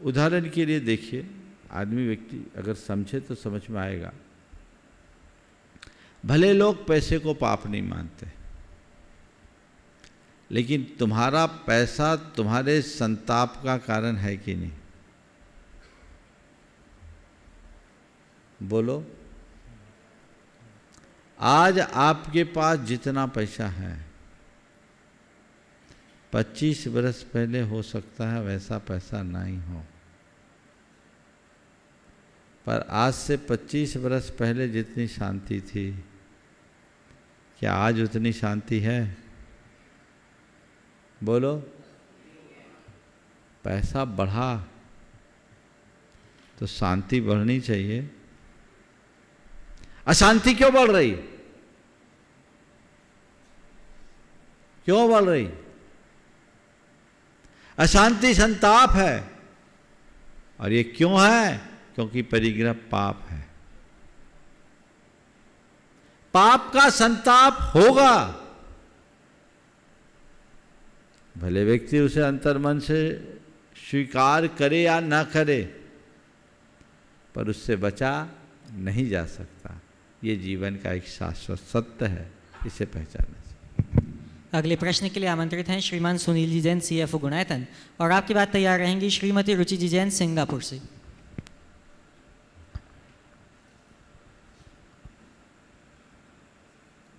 उदाहरण के लिए देखिए, आदमी व्यक्ति अगर समझे तो समझ में आएगा। भले लोग पैसे को पाप नहीं मानते, लेकिन तुम्हारा पैसा तुम्हारे संताप का कारण है कि नहीं? बोलो। आज आपके पास जितना पैसा है 25 वर्ष पहले हो सकता है वैसा पैसा नहीं हो, पर आज से 25 वर्ष पहले जितनी शांति थी, क्या आज उतनी शांति है? बोलो। पैसा बढ़ा तो शांति बढ़नी चाहिए। अशांति क्यों बढ़ रही? क्यों बढ़ रही? अशांति संताप है। और ये क्यों है? क्योंकि परिग्रह पाप है। पाप का संताप होगा, भले व्यक्ति उसे अंतर्मन से स्वीकार करे या ना करे, पर उससे बचा नहीं जा सकता। ये जीवन का एक शाश्वत सत्य है, इसे पहचानना चाहिए। अगले प्रश्न के लिए आमंत्रित हैं श्रीमान सुनील जी जैन, CFO गुणायतन, और आपकी बात तैयार रहेंगी श्रीमती रुचि जी जैन, सिंगापुर से।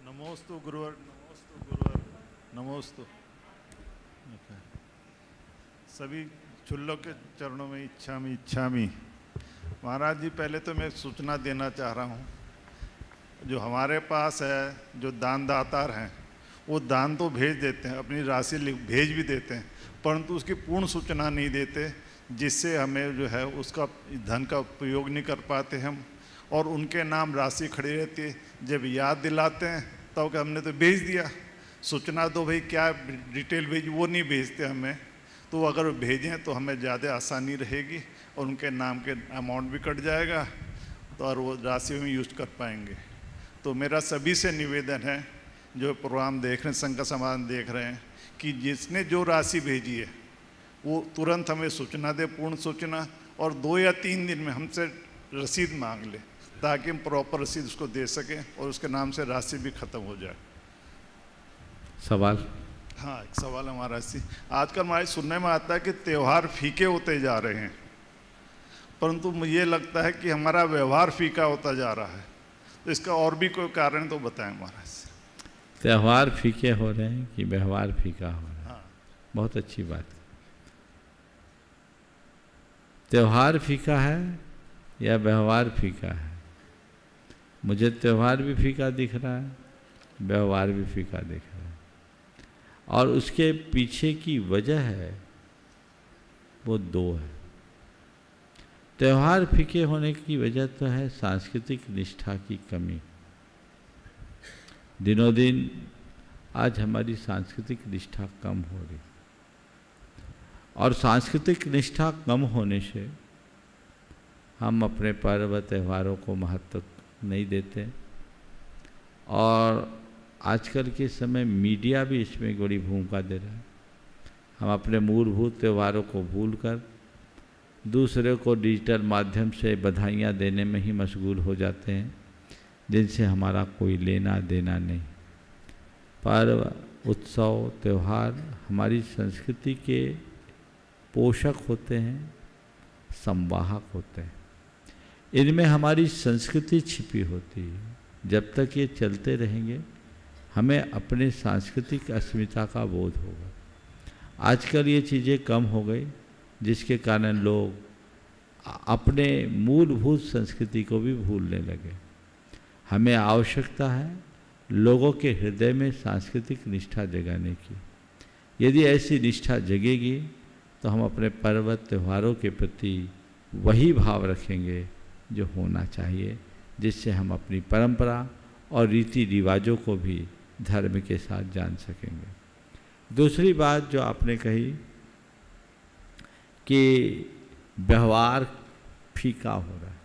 नमोस्तु गुरुवर, नमोस्तु गुरुवर, नमोस्तु। सभी चुल्लों के चरणों में इच्छामी। महाराज जी, पहले तो मैं सूचना देना चाह रहा हूँ, जो हमारे पास है, जो दान दातार हैं, वो दान तो भेज देते हैं, अपनी राशि भेज भी देते हैं, परंतु उसकी पूर्ण सूचना नहीं देते, जिससे हमें जो है उसका धन का उपयोग नहीं कर पाते हम, और उनके नाम राशि खड़ी रहती है। जब याद दिलाते हैं तब तो हमने तो भेज दिया, सूचना दो भाई क्या डिटेल भेज, वो नहीं भेजते हमें। तो अगर भेजें तो हमें ज़्यादा आसानी रहेगी और उनके नाम के अमाउंट भी कट जाएगा, तो और वो राशि में यूज कर पाएंगे। तो मेरा सभी से निवेदन है, जो प्रोग्राम देख रहे हैं, संघ का समाधान देख रहे हैं, कि जिसने जो राशि भेजी है वो तुरंत हमें सूचना दे, पूर्ण सूचना, और 2 या 3 दिन में हमसे रसीद मांग ले, ताकि हम प्रॉपर रसीद उसको दे सकें और उसके नाम से राशि भी खत्म हो जाए। सवाल? हाँ, एक सवाल हमारा सी, आजकल हमारे सुनने में आता है कि त्यौहार फीके होते जा रहे हैं, परंतु मुझे लगता है कि हमारा व्यवहार फीका होता जा रहा है। तो इसका और भी कोई कारण तो बताएं महाराज। त्यौहार फीके हो रहे हैं कि व्यवहार फीका हो रहा है? हाँ। बहुत अच्छी बात। त्यौहार फीका है या व्यवहार फीका है? मुझे त्यौहार भी फीका दिख रहा है, व्यवहार भी फीका दिख रहा है, और उसके पीछे की वजह है वो 2 है। त्यौहार फीके होने की वजह तो है सांस्कृतिक निष्ठा की कमी। दिनों दिन आज हमारी सांस्कृतिक निष्ठा कम हो रही, और सांस्कृतिक निष्ठा कम होने से हम अपने पर्व त्योहारों को महत्व नहीं देते, और आजकल के समय मीडिया भी इसमें बड़ी भूमिका दे रहा है। हम अपने मूलभूत त्योहारों को भूलकर दूसरे को डिजिटल माध्यम से बधाइयाँ देने में ही मशगूल हो जाते हैं, जिनसे हमारा कोई लेना देना नहीं। पर्व, उत्सव, त्यौहार हमारी संस्कृति के पोषक होते हैं, संवाहक होते हैं। इनमें हमारी संस्कृति छिपी होती है। जब तक ये चलते रहेंगे हमें अपने सांस्कृतिक अस्मिता का बोध होगा। आजकल ये चीज़ें कम हो गई, जिसके कारण लोग अपने मूलभूत संस्कृति को भी भूलने लगे। हमें आवश्यकता है लोगों के हृदय में सांस्कृतिक निष्ठा जगाने की। यदि ऐसी निष्ठा जगेगी तो हम अपने पर्व त्योहारों के प्रति वही भाव रखेंगे जो होना चाहिए, जिससे हम अपनी परंपरा और रीति रिवाजों को भी धर्म के साथ जान सकेंगे। दूसरी बात जो आपने कही कि व्यवहार फीका हो रहा है,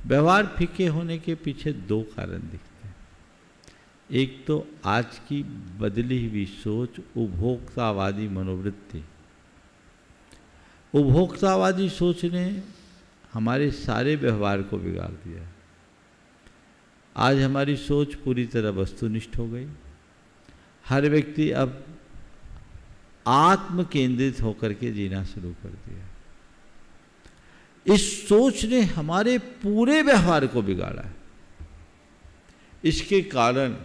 व्यवहार फीके होने के पीछे दो कारण दिखते हैं। एक तो आज की बदली हुई सोच, उपभोक्तावादी मनोवृत्ति। उपभोक्तावादी सोच ने हमारे सारे व्यवहार को बिगाड़ दिया। आज हमारी सोच पूरी तरह वस्तुनिष्ठ हो गई। हर व्यक्ति अब आत्म केंद्रित होकर के जीना शुरू कर दिया। इस सोच ने हमारे पूरे व्यवहार को बिगाड़ा है। इसके कारण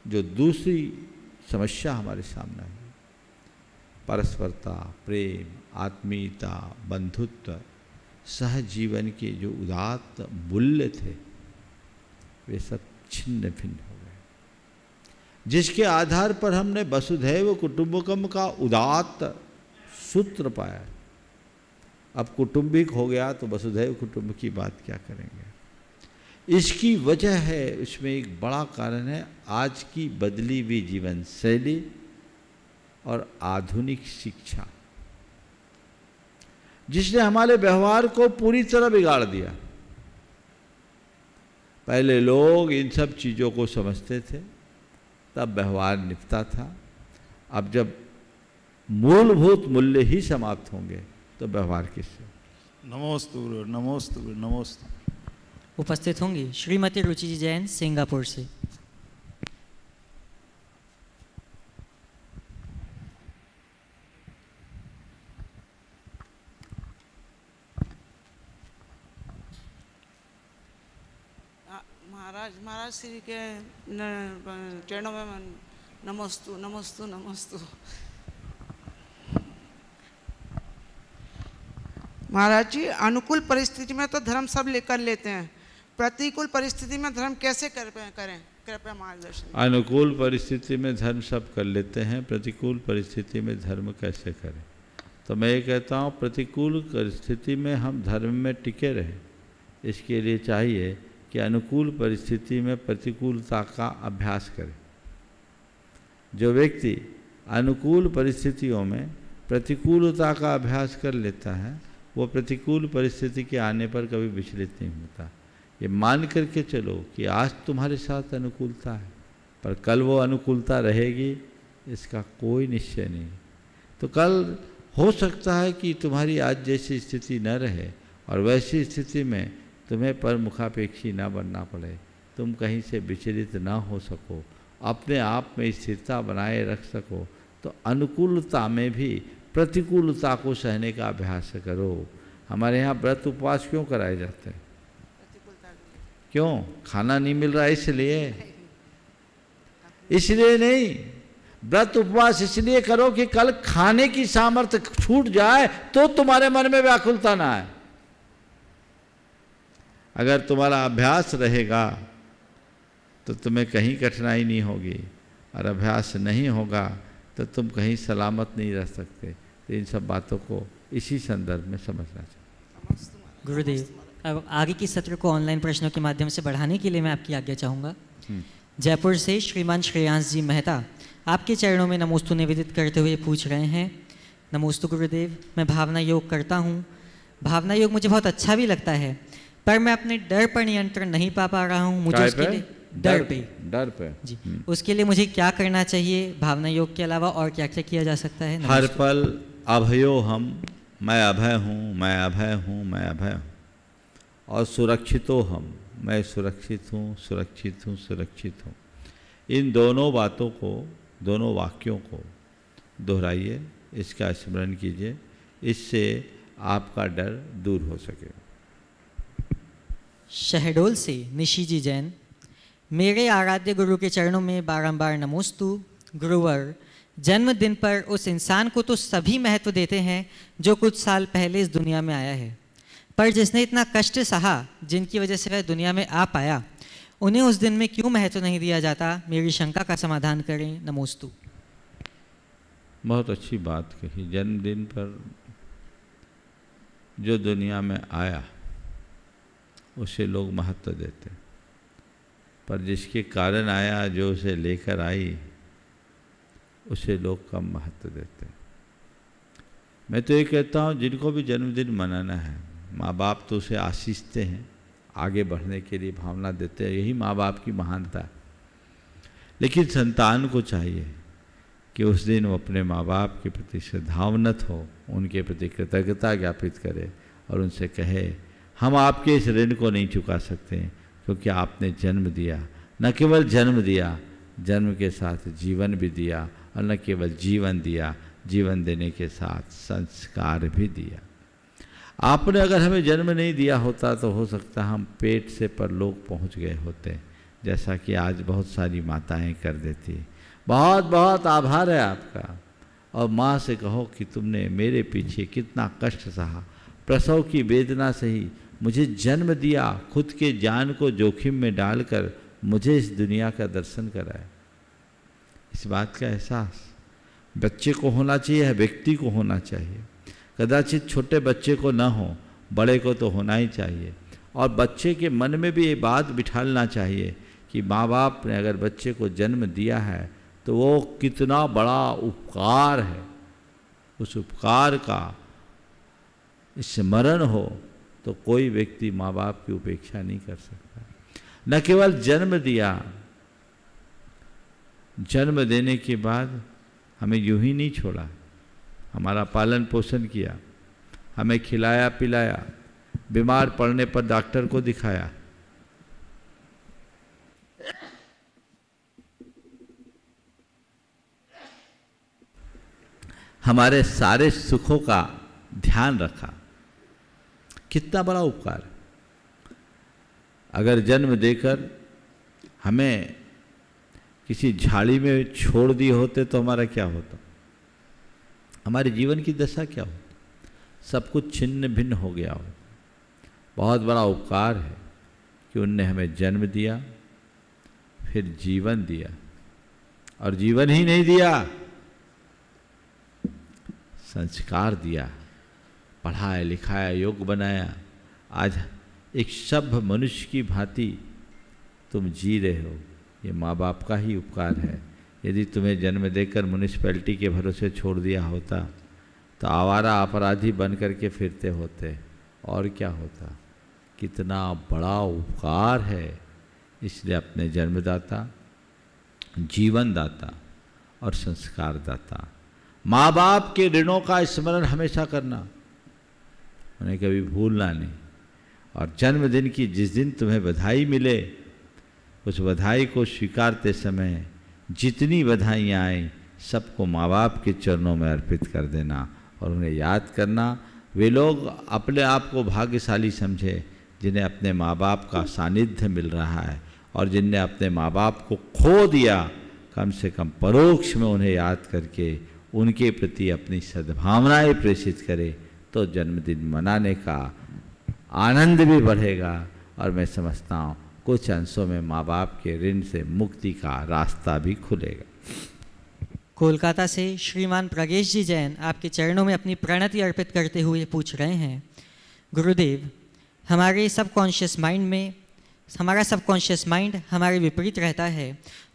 जो दूसरी समस्या हमारे सामने आई, परस्परता, प्रेम, आत्मीयता, बंधुत्व, सहजीवन के जो उदात्त मूल्य थे, वे सब छिन्न भिन्न हो गए। जिसके आधार पर हमने वसुधैव कुटुंबकम का उदात्त सूत्र पाया। अब कुटुंबिक हो गया तो वसुधैव कुटुंब की बात क्या करेंगे। इसकी वजह है, इसमें एक बड़ा कारण है आज की बदली हुई जीवन शैली और आधुनिक शिक्षा, जिसने हमारे व्यवहार को पूरी तरह बिगाड़ दिया। पहले लोग इन सब चीज़ों को समझते थे, तब व्यवहार निपटा था। अब जब मूलभूत मूल्य ही समाप्त होंगे तो व्यवहार किससे। नमोस्तु नमोस्तु नमोस्तु। उपस्थित होंगी श्रीमती रुचि जी जैन सिंगापुर से। महाराज श्री के चरणों में नमोस्तु नमोस्तु नमोस्तु। महाराज जी, अनुकूल परिस्थिति में तो धर्म सब लेकर लेते हैं, प्रतिकूल परिस्थिति में धर्म कैसे करें, कृपया मार्गदर्शन। अनुकूल परिस्थिति में धर्म सब कर लेते हैं, प्रतिकूल परिस्थिति में धर्म कैसे करें। तो मैं ये कहता हूँ, प्रतिकूल परिस्थिति में हम धर्म में टिके रहें, इसके लिए चाहिए कि अनुकूल परिस्थिति में प्रतिकूलता का अभ्यास करें। जो व्यक्ति अनुकूल परिस्थितियों में प्रतिकूलता का अभ्यास कर लेता है, वो प्रतिकूल परिस्थिति के आने पर कभी विचलित नहीं होता। ये मान करके चलो कि आज तुम्हारे साथ अनुकूलता है, पर कल वो अनुकूलता रहेगी, इसका कोई निश्चय नहीं। तो कल हो सकता है कि तुम्हारी आज जैसी स्थिति न रहे और वैसी स्थिति में तुम्हें पर मुखापेक्षी ना बनना पड़े, तुम कहीं से विचलित ना हो सको, अपने आप में स्थिरता बनाए रख सको। तो अनुकूलता में भी प्रतिकूलता को सहने का अभ्यास करो। हमारे यहाँ व्रत उपवास क्यों कराए जाते हैं? क्यों? खाना नहीं मिल रहा इसलिए? इसलिए नहीं, व्रत उपवास इसलिए करो कि कल खाने की सामर्थ्य छूट जाए तो तुम्हारे मन में व्याकुलता ना आए। अगर तुम्हारा अभ्यास रहेगा तो तुम्हें कहीं कठिनाई नहीं होगी, और अभ्यास नहीं होगा तो तुम कहीं सलामत नहीं रह सकते। तो इन सब बातों को इसी संदर्भ में समझना चाहिए। गुरुदेव, अब आगे की सत्र को ऑनलाइन प्रश्नों के माध्यम से बढ़ाने के लिए मैं आपकी आज्ञा चाहूँगा। जयपुर से श्रीमान श्रेयांश जी मेहता आपके चरणों में नमोस्तु निवेदित करते हुए पूछ रहे हैं। नमोस्तु गुरुदेव, मैं भावना योग करता हूँ। भावना योग मुझे बहुत अच्छा भी लगता है, पर मैं अपने डर पर नियंत्रण नहीं पा रहा हूँ। मुझे उसके लिए डर पे जी, उसके लिए मुझे क्या करना चाहिए? भावना योग के अलावा और क्या क्या किया जा सकता है? हर पल अभयो हम, मैं अभय हूँ, मैं अभय हूँ, मैं अभय हूँ, और सुरक्षितो हम, मैं सुरक्षित हूँ, सुरक्षित हूँ, सुरक्षित हूँ। इन दोनों बातों को, दोनों वाक्यों को दोहराइए, इसका स्मरण कीजिए, इससे आपका डर दूर हो सके। शहडोल से निशी जी जैन, मेरे आराध्य गुरु के चरणों में बारंबार नमोस्तु। गुरुवर, जन्मदिन पर उस इंसान को तो सभी महत्व देते हैं जो कुछ साल पहले इस दुनिया में आया है, पर जिसने इतना कष्ट सहा, जिनकी वजह से वह दुनिया में आ पाया, उन्हें उस दिन में क्यों महत्व नहीं दिया जाता? मेरी शंका का समाधान करें। नमोस्तु। बहुत अच्छी बात कही। जन्मदिन पर जो दुनिया में आया उसे लोग महत्व देते, पर जिसके कारण आया, जो उसे लेकर आई, उसे लोग कम महत्व देते। मैं तो ये कहता हूँ, जिनको भी जन्मदिन मनाना है, माँ बाप तो उसे आशीषते हैं, आगे बढ़ने के लिए भावना देते हैं। यही माँ बाप की महानता है। लेकिन संतान को चाहिए कि उस दिन वो अपने माँ बाप के प्रति श्रद्धावनत हो, उनके प्रति कृतज्ञता ज्ञापित करे और उनसे कहे हम आपके इस ऋण को नहीं चुका सकते क्योंकि आपने जन्म दिया, न केवल जन्म दिया, जन्म के साथ जीवन भी दिया, और न केवल जीवन दिया, जीवन देने के साथ संस्कार भी दिया। आपने अगर हमें जन्म नहीं दिया होता तो हो सकता हम पेट से परलोक पहुंच गए होते, जैसा कि आज बहुत सारी माताएं कर देती। बहुत बहुत आभार है आपका। और माँ से कहो कि तुमने मेरे पीछे कितना कष्ट सहा, प्रसव की वेदना सही, मुझे जन्म दिया, खुद के जान को जोखिम में डालकर मुझे इस दुनिया का दर्शन कराया। इस बात का एहसास बच्चे को होना चाहिए, व्यक्ति को होना चाहिए। कदाचित छोटे बच्चे को ना हो, बड़े को तो होना ही चाहिए। और बच्चे के मन में भी ये बात बिठालना चाहिए कि माँ बाप ने अगर बच्चे को जन्म दिया है तो वो कितना बड़ा उपकार है। उस उपकार का स्मरण हो तो कोई व्यक्ति माँ बाप की उपेक्षा नहीं कर सकता। न केवल जन्म दिया, जन्म देने के बाद हमें यूं ही नहीं छोड़ा, हमारा पालन पोषण किया, हमें खिलाया पिलाया, बीमार पड़ने पर डॉक्टर को दिखाया, हमारे सारे सुखों का ध्यान रखा। कितना बड़ा उपकार। अगर जन्म देकर हमें किसी झाड़ी में छोड़ दिए होते तो हमारा क्या होता, हमारे जीवन की दशा क्या होती, सब कुछ छिन्न भिन्न हो गया हो। बहुत बड़ा उपकार है कि उनने हमें जन्म दिया, फिर जीवन दिया, और जीवन ही नहीं दिया, संस्कार दिया, पढ़ाया लिखाया, योग्य बनाया। आज एक सभ्य मनुष्य की भांति तुम जी रहे हो, ये माँ बाप का ही उपकार है। यदि तुम्हें जन्म देकर म्यूनिसिपैलिटी के भरोसे छोड़ दिया होता तो आवारा अपराधी बन करके फिरते होते, और क्या होता। कितना बड़ा उपकार है। इसलिए अपने जन्मदाता, जीवनदाता और संस्कारदाता माँ बाप के ऋणों का स्मरण हमेशा करना, उन्हें कभी भूलना नहीं। और जन्मदिन की जिस दिन तुम्हें बधाई मिले, उस बधाई को स्वीकारते समय जितनी बधाइयाँ आएँ सबको माँ बाप के चरणों में अर्पित कर देना और उन्हें याद करना। वे लोग अपने आप को भाग्यशाली समझे जिन्हें अपने माँ बाप का सानिध्य मिल रहा है, और जिनने अपने माँ बाप को खो दिया, कम से कम परोक्ष में उन्हें याद करके उनके प्रति अपनी सद्भावनाएं प्रेषित करे तो जन्मदिन मनाने का आनंद भी बढ़ेगा। और मैं समझता हूँ कुछ अंशों में माँ बाप के ऋण से मुक्ति का रास्ता भी खुलेगा। कोलकाता से श्रीमान प्रगेश जी जैन आपके चरणों में अपनी प्रणति अर्पित करते हुए पूछ रहे हैं, गुरुदेव, हमारे सबकॉन्शियस माइंड में हमारा सबकॉन्शियस माइंड हमारे विपरीत रहता है,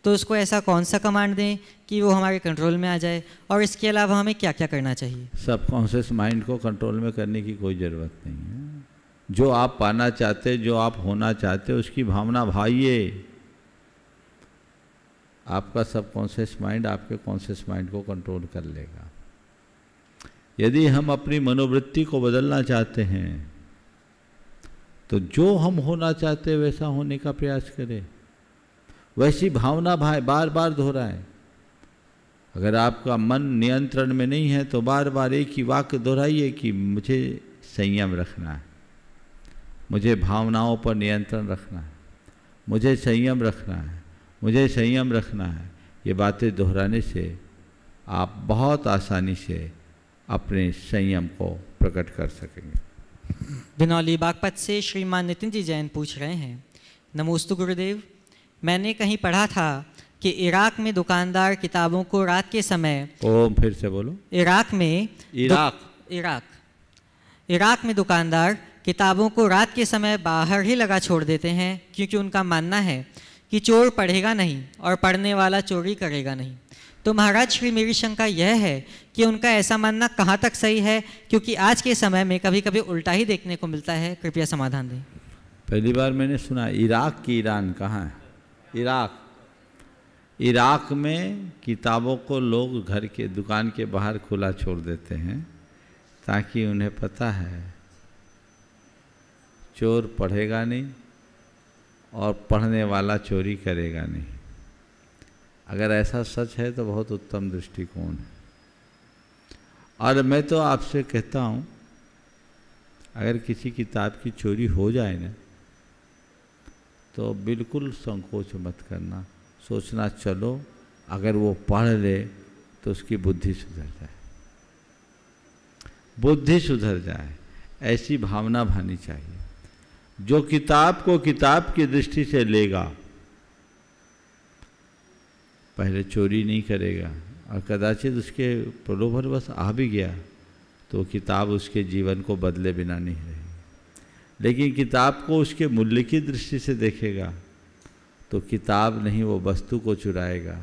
तो उसको ऐसा कौन सा कमांड दें कि वो हमारे कंट्रोल में आ जाए, और इसके अलावा हमें क्या क्या करना चाहिए? सबकॉन्शियस माइंड को कंट्रोल में करने की कोई ज़रूरत नहीं है। जो आप पाना चाहते, जो आप होना चाहते, उसकी भावना भाइये। आपका सबकॉन्शियस माइंड आपके कॉन्शियस माइंड को कंट्रोल कर लेगा। यदि हम अपनी मनोवृत्ति को बदलना चाहते हैं तो जो हम होना चाहते हैं वैसा होने का प्रयास करें, वैसी भावना बार बार दोहराएं। अगर आपका मन नियंत्रण में नहीं है तो बार बार एक ही वाक्य दोहराइए कि मुझे संयम रखना है, मुझे भावनाओं पर नियंत्रण रखना है, मुझे संयम रखना है, मुझे संयम रखना है। ये बातें दोहराने से आप बहुत आसानी से अपने संयम को प्रकट कर सकेंगे। बिनौली बागपत से श्रीमान नितिन जी जैन पूछ रहे हैं, नमोस्तु गुरुदेव, मैंने कहीं पढ़ा था कि इराक में दुकानदार किताबों को रात के समय, ओम फिर से बोलो, इराक में दुकानदार किताबों को रात के समय बाहर ही लगा छोड़ देते हैं, क्योंकि उनका मानना है कि चोर पढ़ेगा नहीं और पढ़ने वाला चोरी करेगा नहीं। तो महाराज श्री, मेरी शंका यह है कि उनका ऐसा मानना कहाँ तक सही है, क्योंकि आज के समय में कभी कभी उल्टा ही देखने को मिलता है। कृपया समाधान दें। पहली बार मैंने सुना इराक की ईरान कहाँ है? इराक में किताबों को लोग घर के दुकान के बाहर खुला छोड़ देते हैं ताकि उन्हें पता है चोर पढ़ेगा नहीं और पढ़ने वाला चोरी करेगा नहीं। अगर ऐसा सच है तो बहुत उत्तम दृष्टिकोण है। और मैं तो आपसे कहता हूँ, अगर किसी किताब की चोरी हो जाए ना तो बिल्कुल संकोच मत करना, सोचना चलो अगर वो पढ़ ले तो उसकी बुद्धि सुधर जाए, बुद्धि सुधर जाए, ऐसी भावना भानी चाहिए। जो किताब को किताब की दृष्टि से लेगा पहले चोरी नहीं करेगा, और कदाचित उसके प्रलोभनवश आ भी गया तो किताब उसके जीवन को बदले बिना नहीं रहेगी। लेकिन किताब को उसके मूल्य की दृष्टि से देखेगा तो किताब नहीं, वो वस्तु को चुराएगा,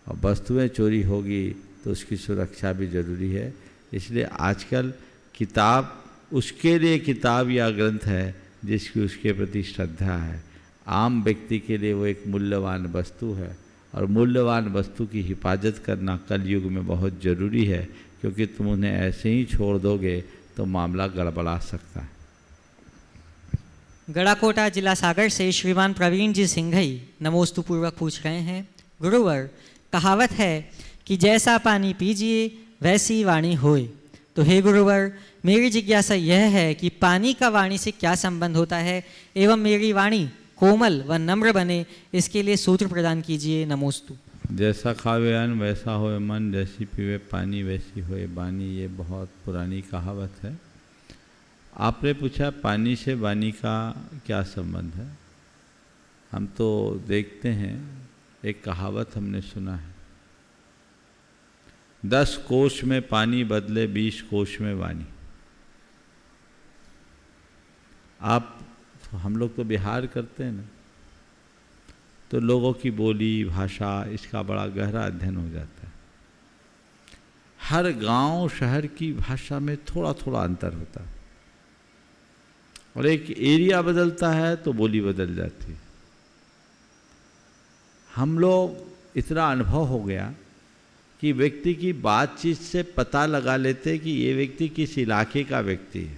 और वस्तुएं चोरी होगी तो उसकी सुरक्षा भी जरूरी है। इसलिए आजकल किताब उसके लिए किताब या ग्रंथ है जिसकी उसके प्रति श्रद्धा है। आम व्यक्ति के लिए वो एक मूल्यवान वस्तु है, और मूल्यवान वस्तु की हिफाजत करना कलयुग में बहुत ज़रूरी है, क्योंकि तुम उन्हें ऐसे ही छोड़ दोगे तो मामला गड़बड़ा सकता है। गढ़ाकोटा जिला सागर से श्रीमान प्रवीण जी सिंघई नमोस्तु पूर्वक पूछ रहे हैं, गुरुवर कहावत है कि जैसा पानी पीजिए वैसी वाणी होए, तो हे गुरुवर मेरी जिज्ञासा यह है कि पानी का वाणी से क्या संबंध होता है एवं मेरी वाणी कोमल व नम्र बने, इसके लिए सूत्र प्रदान कीजिए। नमोस्तु। जैसा खावे अन्न वैसा होए मन, जैसी पीवे पानी वैसी होए बानी, ये बहुत पुरानी कहावत है। आपने पूछा पानी से वाणी का क्या संबंध है। हम तो देखते हैं, एक कहावत हमने सुना है, 10 कोश में पानी बदले 20 कोश में वाणी। आप हम लोग तो बिहार करते हैं ना, तो लोगों की बोली भाषा इसका बड़ा गहरा अध्ययन हो जाता है। हर गांव शहर की भाषा में थोड़ा थोड़ा अंतर होता है, और एक एरिया बदलता है तो बोली बदल जाती है। हम लोग इतना अनुभव हो गया कि व्यक्ति की बातचीत से पता लगा लेते कि ये व्यक्ति किस इलाके का व्यक्ति है,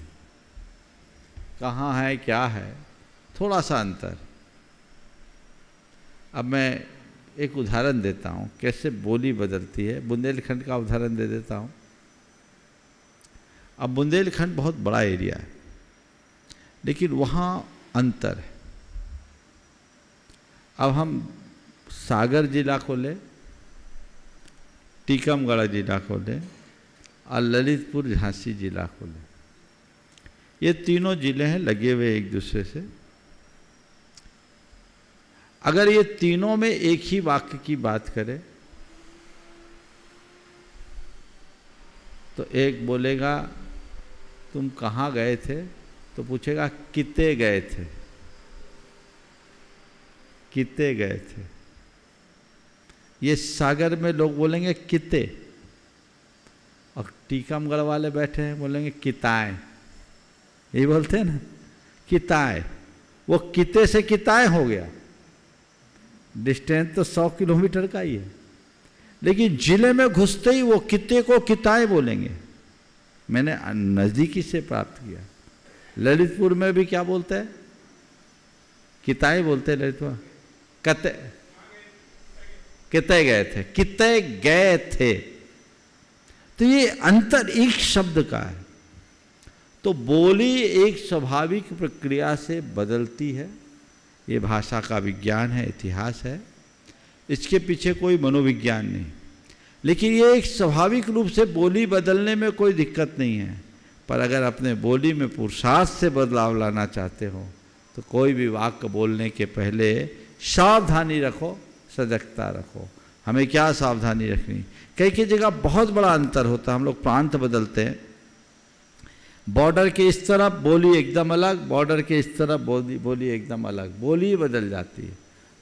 कहाँ है क्या है, थोड़ा सा अंतर। अब मैं एक उदाहरण देता हूँ कैसे बोली बदलती है। बुंदेलखंड का उदाहरण दे देता हूँ। अब बुंदेलखंड बहुत बड़ा एरिया है, लेकिन वहाँ अंतर है। अब हम सागर जिला को ले, टीकमगढ़ जिला को ले और ललितपुर झांसी जिला को ले, ये तीनों जिले हैं लगे हुए एक दूसरे से। अगर ये तीनों में एक ही वाक्य की बात करें तो एक बोलेगा तुम कहाँ गए थे, तो पूछेगा कितने गए थे, कितने गए थे। ये सागर में लोग बोलेंगे किते, और टीकमगढ़ वाले बैठे हैं बोलेंगे किताएं। यही बोलते हैं ना, किताएं। वो किते से किताएं हो गया, डिस्टेंस तो 100 किलोमीटर का ही है, लेकिन जिले में घुसते ही वो किते को किताएं बोलेंगे। मैंने नज़दीकी से प्राप्त किया। ललितपुर में भी क्या बोलते हैं, किताएं बोलते हैं ललितपुर। कितने गए थे, कितने गए थे। तो ये अंतर एक शब्द का है। तो बोली एक स्वाभाविक प्रक्रिया से बदलती है। ये भाषा का विज्ञान है, इतिहास है, इसके पीछे कोई मनोविज्ञान नहीं। लेकिन ये एक स्वाभाविक रूप से बोली बदलने में कोई दिक्कत नहीं है। पर अगर अपने बोली में पुरुषार्थ से बदलाव लाना चाहते हो तो कोई भी वाक्य बोलने के पहले सावधानी रखो, सजगता रखो। हमें क्या सावधानी रखनी, कई कई जगह बहुत बड़ा अंतर होता है। हम लोग प्रांत बदलते हैं, बॉर्डर के इस तरफ बोली एकदम अलग, बॉर्डर के इस तरफ बोली एकदम अलग, बोली बदल जाती है।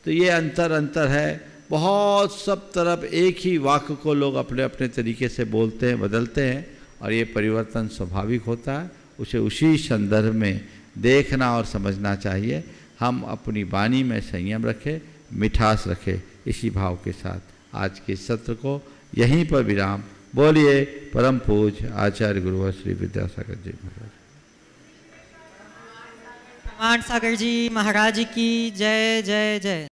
तो ये अंतर है बहुत। सब तरफ एक ही वाक्य को लोग अपने अपने तरीके से बोलते हैं, बदलते हैं, और ये परिवर्तन स्वाभाविक होता है। उसे उसी संदर्भ में देखना और समझना चाहिए। हम अपनी वाणी में संयम रखें, मिठास रखें। इसी भाव के साथ आज के सत्र को यहीं पर विराम। बोलिए परम पूज्य आचार्य गुरुवर श्री विद्यासागर जी महाराज। प्रमाण सागर जी महाराज की जय जय जय।